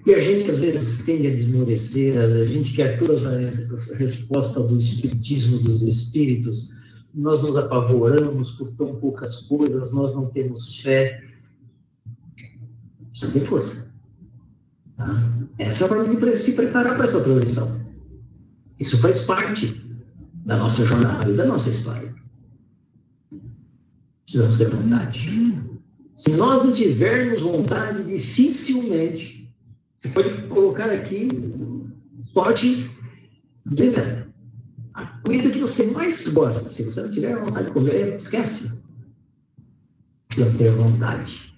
E a gente, às vezes, tende a desmorecer, a gente quer toda a resposta do espiritismo dos espíritos, nós nos apavoramos por tão poucas coisas, nós não temos fé. Precisa ter força. Tá? Essa é a forma de se preparar para essa transição. Isso faz parte da nossa jornada e da nossa história. Precisamos ter vontade. Se nós não tivermos vontade, dificilmente, você pode colocar aqui, pode, a comida que você mais gosta, se você não tiver vontade de comer, esquece. Precisa ter vontade.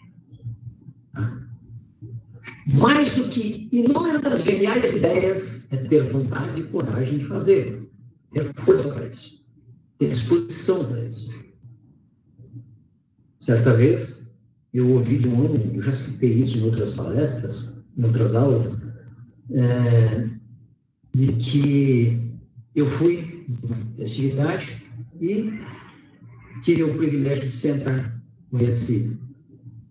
Mais do que inúmeras geniais ideias, é ter vontade e coragem de fazer. Ter força para isso. Ter disposição para isso. Certa vez, eu ouvi de um homem, eu já citei isso em outras palestras, em outras aulas, de que eu fui numa festividade e tive o privilégio de sentar com esse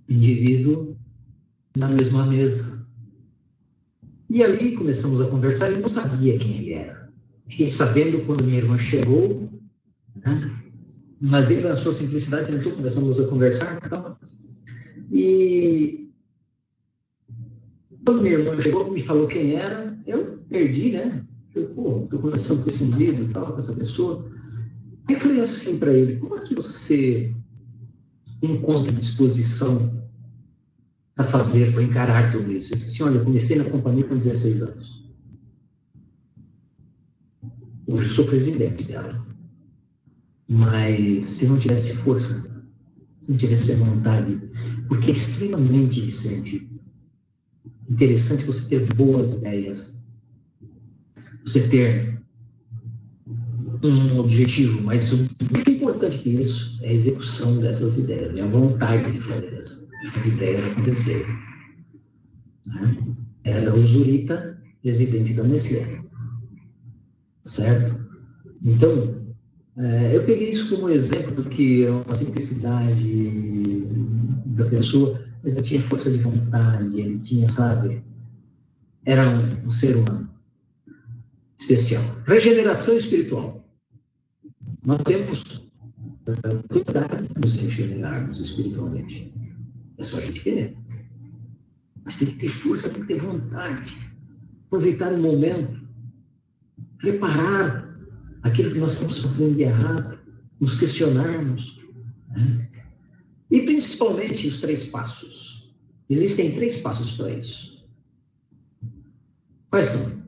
indivíduo na mesma mesa. E ali começamos a conversar, eu não sabia quem ele era. Fiquei sabendo quando minha irmã chegou, né? Mas ele, na sua simplicidade, sentou, começamos a conversar e tal. E quando minha irmã chegou, me falou quem era, eu perdi, né? Falei, pô, estou conversando com esse indivíduo e tal, com essa pessoa. Aí eu falei assim para ele, como é que você encontra disposição para fazer, para encarar tudo isso? Ele disse, olha, eu comecei na companhia com 16 anos. Hoje eu sou presidente dela. Mas se não tivesse força, se não tivesse vontade, porque é extremamente, Vicente, interessante você ter boas ideias, você ter um objetivo, mas o mais importante que isso é a execução dessas ideias, é a vontade de fazer essas ideias acontecerem. Né? Era o Zurita, presidente da Nestlé. Certo? Então, eu peguei isso como exemplo do que é uma simplicidade da pessoa, mas ele tinha força de vontade, ele tinha, sabe, era um ser humano especial. Regeneração espiritual. Nós temos cuidado de nos regenerarmos espiritualmente. É só a gente querer. Mas tem que ter força, tem que ter vontade. Aproveitar o momento. Preparar aquilo que nós estamos fazendo de errado, nos questionarmos. Né? E principalmente os 3 passos. Existem 3 passos para isso. Quais são?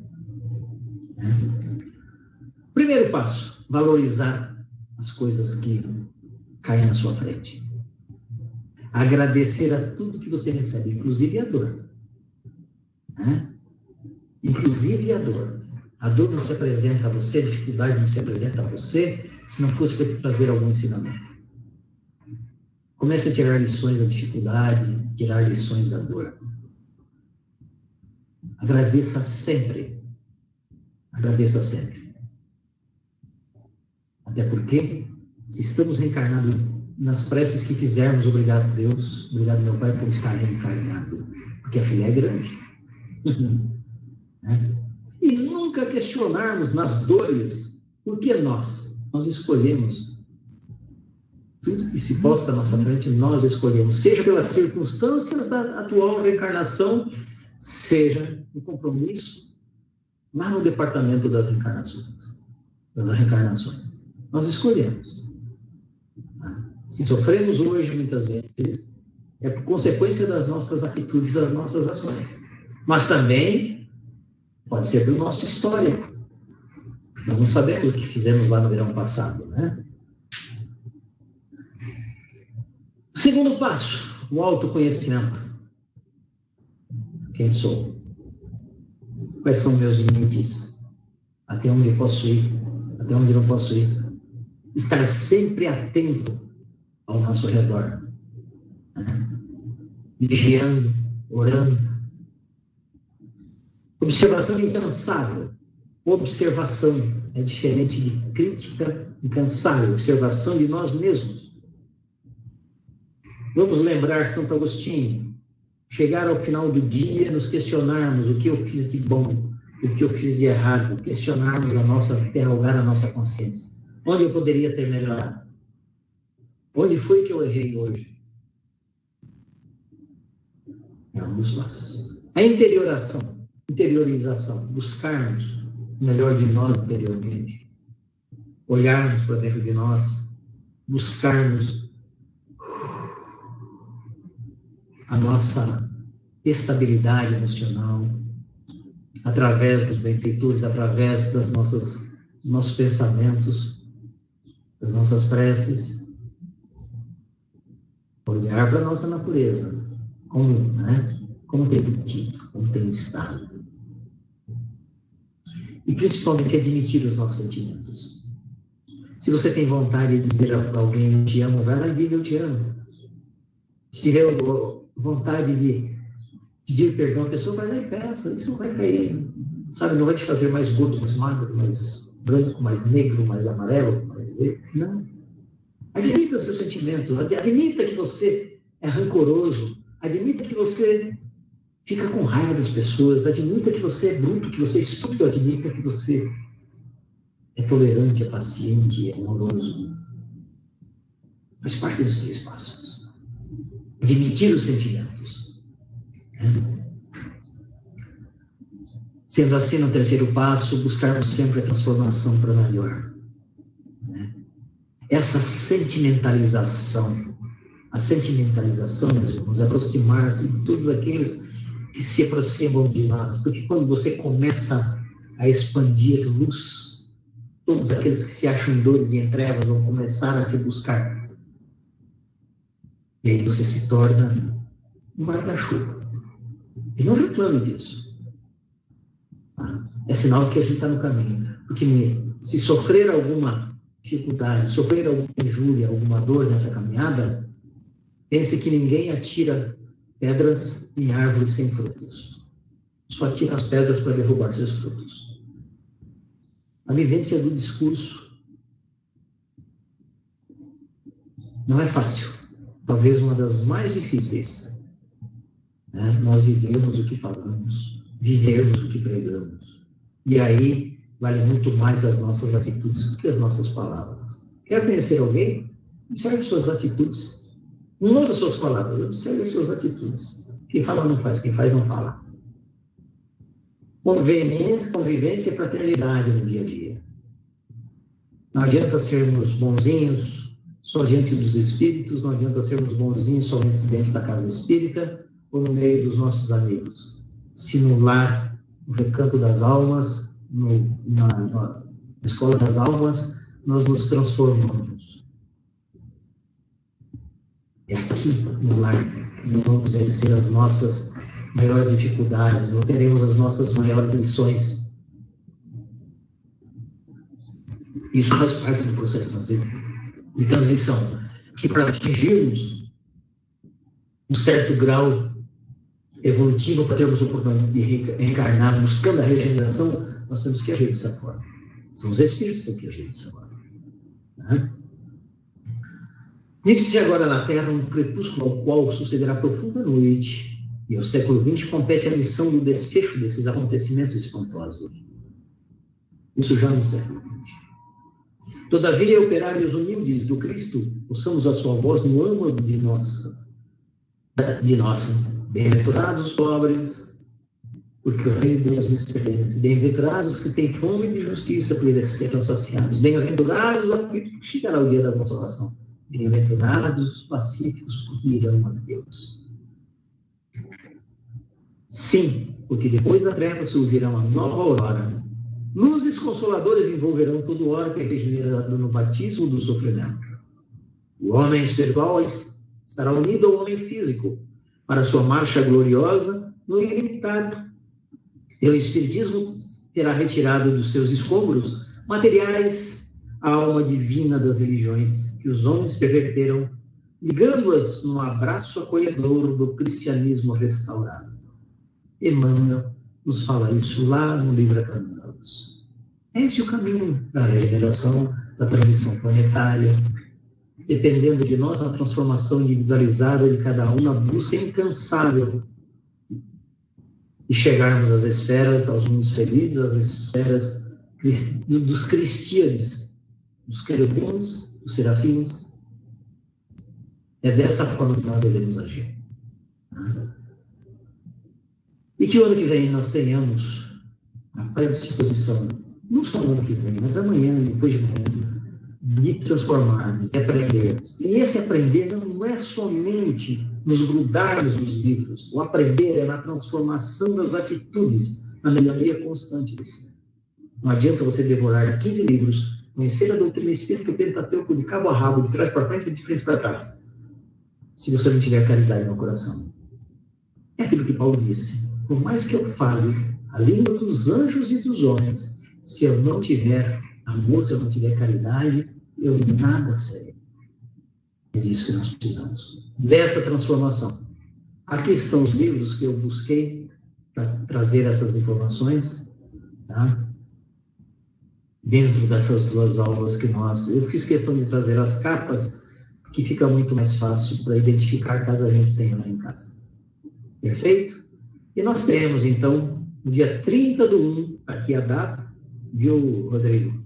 Primeiro passo, valorizar as coisas que caem na sua frente. Agradecer a tudo que você recebe, inclusive a dor. Né? Inclusive a dor. A dor não se apresenta a você, a dificuldade não se apresenta a você, se não fosse para te trazer algum ensinamento. Comece a tirar lições da dificuldade, tirar lições da dor. Agradeça sempre. Agradeça sempre. Até porque, se estamos reencarnados nas preces que fizermos, obrigado Deus, obrigado meu Pai por estar reencarnado, porque a filha é grande. Né? E nunca questionarmos nas dores, porque nós escolhemos tudo que se posta à nossa frente, nós escolhemos, seja pelas circunstâncias da atual reencarnação, seja no compromisso lá no departamento das reencarnações. Nós escolhemos. Se sofremos hoje, muitas vezes, é por consequência das nossas atitudes, das nossas ações. Mas também pode ser pelo nosso histórico. Nós não sabemos o que fizemos lá no verão passado, né? O segundo passo, o autoconhecimento. Quem sou? Quais são meus limites? Até onde eu posso ir? Até onde não posso ir? Estar sempre atento ao nosso redor. Né? Vigiando, orando. Observação incansável. Observação é diferente de crítica incansável, observação de nós mesmos. Vamos lembrar Santo Agostinho, chegar ao final do dia, nos questionarmos o que eu fiz de bom, o que eu fiz de errado, questionarmos interrogar a nossa consciência. Onde eu poderia ter melhorado? Onde foi que eu errei hoje? Em alguns passos. A interiorização, buscarmos o melhor de nós interiormente, olharmos para dentro de nós, buscarmos a nossa estabilidade emocional, através dos benfeitores, através dos nossos pensamentos, das nossas preces, olhar para a nossa natureza, como tem tido, como tem estado. E principalmente admitir os nossos sentimentos. Se você tem vontade de dizer para alguém eu te amo, vai lá e diga eu te amo. Se tiver vontade de pedir perdão, a pessoa vai lá e peça. Isso não vai cair, sabe? Não vai te fazer mais gordo, mais magro, mais branco, mais negro, mais amarelo, mais verde. Não. Admita seus sentimentos. Admita que você é rancoroso. Admita que você fica com raiva das pessoas. Admita que você é bruto, que você é estúpido. Admita que você é tolerante, é paciente, é amoroso. Faz parte dos 3 passos. Admitir os sentimentos. Sendo assim, no 3º passo, buscarmos sempre a transformação para melhor. Essa sentimentalização, meus irmãos, aproximar-se de todos aqueles que se aproximam de nós, porque quando você começa a expandir luz, todos aqueles que se acham dores e em trevas vão começar a te buscar. E aí você se torna um guarda-chuva. E não reclame disso. É sinal de que a gente está no caminho. Porque se sofrer alguma dificuldade, sofrer alguma injúria, alguma dor nessa caminhada, pense que ninguém atira pedras em árvores sem frutos. Só atira as pedras para derrubar seus frutos. A vivência do discurso não é fácil. Talvez uma das mais difíceis. Nós vivemos o que falamos, vivermos o que pregamos. E aí vale muito mais as nossas atitudes do que as nossas palavras. Quer conhecer alguém? Observe suas atitudes. Não ouça suas palavras, observe suas atitudes. Quem fala não faz, quem faz não fala. Convivência e fraternidade no dia a dia. Não adianta sermos bonzinhos só diante dos espíritos, não adianta sermos bonzinhos somente dentro da casa espírita ou no meio dos nossos amigos. Se no lar, no recanto das almas, na escola das almas, nós nos transformamos. É aqui, no lar, que nós vamos vencer as nossas maiores dificuldades, nós teremos as nossas maiores lições. Isso faz parte do processo de transição. E para atingirmos um certo grau evolutivo, para termos oportunidade de reencarnar, buscando a regeneração, nós temos que agir dessa forma. São os espíritos que têm que agir dessa forma. Vive-se agora na Terra um crepúsculo ao qual sucederá profunda noite, e ao século XX compete a missão do desfecho desses acontecimentos espantosos. Isso já no século XX. Todavia, operários humildes do Cristo, ouçamos a sua voz no âmago de nossa. Bem-aventurados os pobres, porque o reino de Deus lhes pertence. Bem-aventurados os que têm fome de justiça, porque eles serão saciados. Bem-aventurados aqueles que chegará o dia da consolação. Bem-aventurados os pacíficos, porque irão a Deus. Sim, porque depois da treva surgirá uma nova aurora. Luzes consoladoras envolverão todo o orbe que é regenerado no batismo do sofrimento. O homem espiritual estará unido ao homem físico para sua marcha gloriosa no ilimitado. E o Espiritismo terá retirado dos seus escombros materiais a alma divina das religiões que os homens perverteram, ligando-as num abraço acolhedor do cristianismo restaurado. Emmanuel nos fala isso lá no livro A Caminho da Luz. Esse é o caminho da regeneração, da transição planetária, dependendo de nós, na transformação individualizada de cada um, na busca incansável de chegarmos às esferas, aos mundos felizes, às esferas dos cristianos, dos querubins, dos serafins. É dessa forma que nós devemos agir. E que o ano que vem nós tenhamos a predisposição, não só no ano que vem, mas amanhã, depois de amanhã, de transformar, de aprendermos. E esse aprender não é somente nos grudarmos nos livros. O aprender é na transformação das atitudes, na melhoria constante do ser. Não adianta você devorar 15 livros, conhecer a doutrina espírita, o Pentateuco de cabo a rabo, de trás para frente e de frente para trás, se você não tiver caridade no coração. É aquilo que Paulo disse. Por mais que eu fale a língua dos anjos e dos homens, se eu não tiver amor, se eu não tiver caridade, eu nada serei. É isso que nós precisamos. Dessa transformação. Aqui estão os livros que eu busquei para trazer essas informações, tá? Dentro dessas duas aulas que eu fiz questão de trazer as capas, que fica muito mais fácil para identificar caso a gente tenha lá em casa. Perfeito? E nós teremos, então, no dia 30/1, aqui a data, viu, Rodrigo?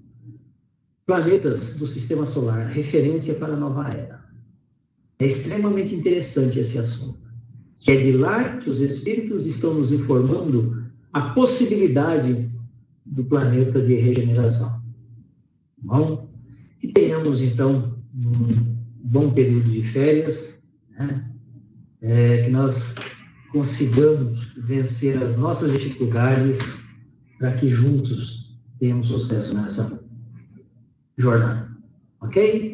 Planetas do Sistema Solar, referência para a nova era. É extremamente interessante esse assunto. Que é de lá que os espíritos estão nos informando a possibilidade do planeta de regeneração. Bom, que tenhamos, então, um bom período de férias, né? Que nós consigamos vencer as nossas dificuldades para que juntos tenhamos sucesso nessa jornada. Ok?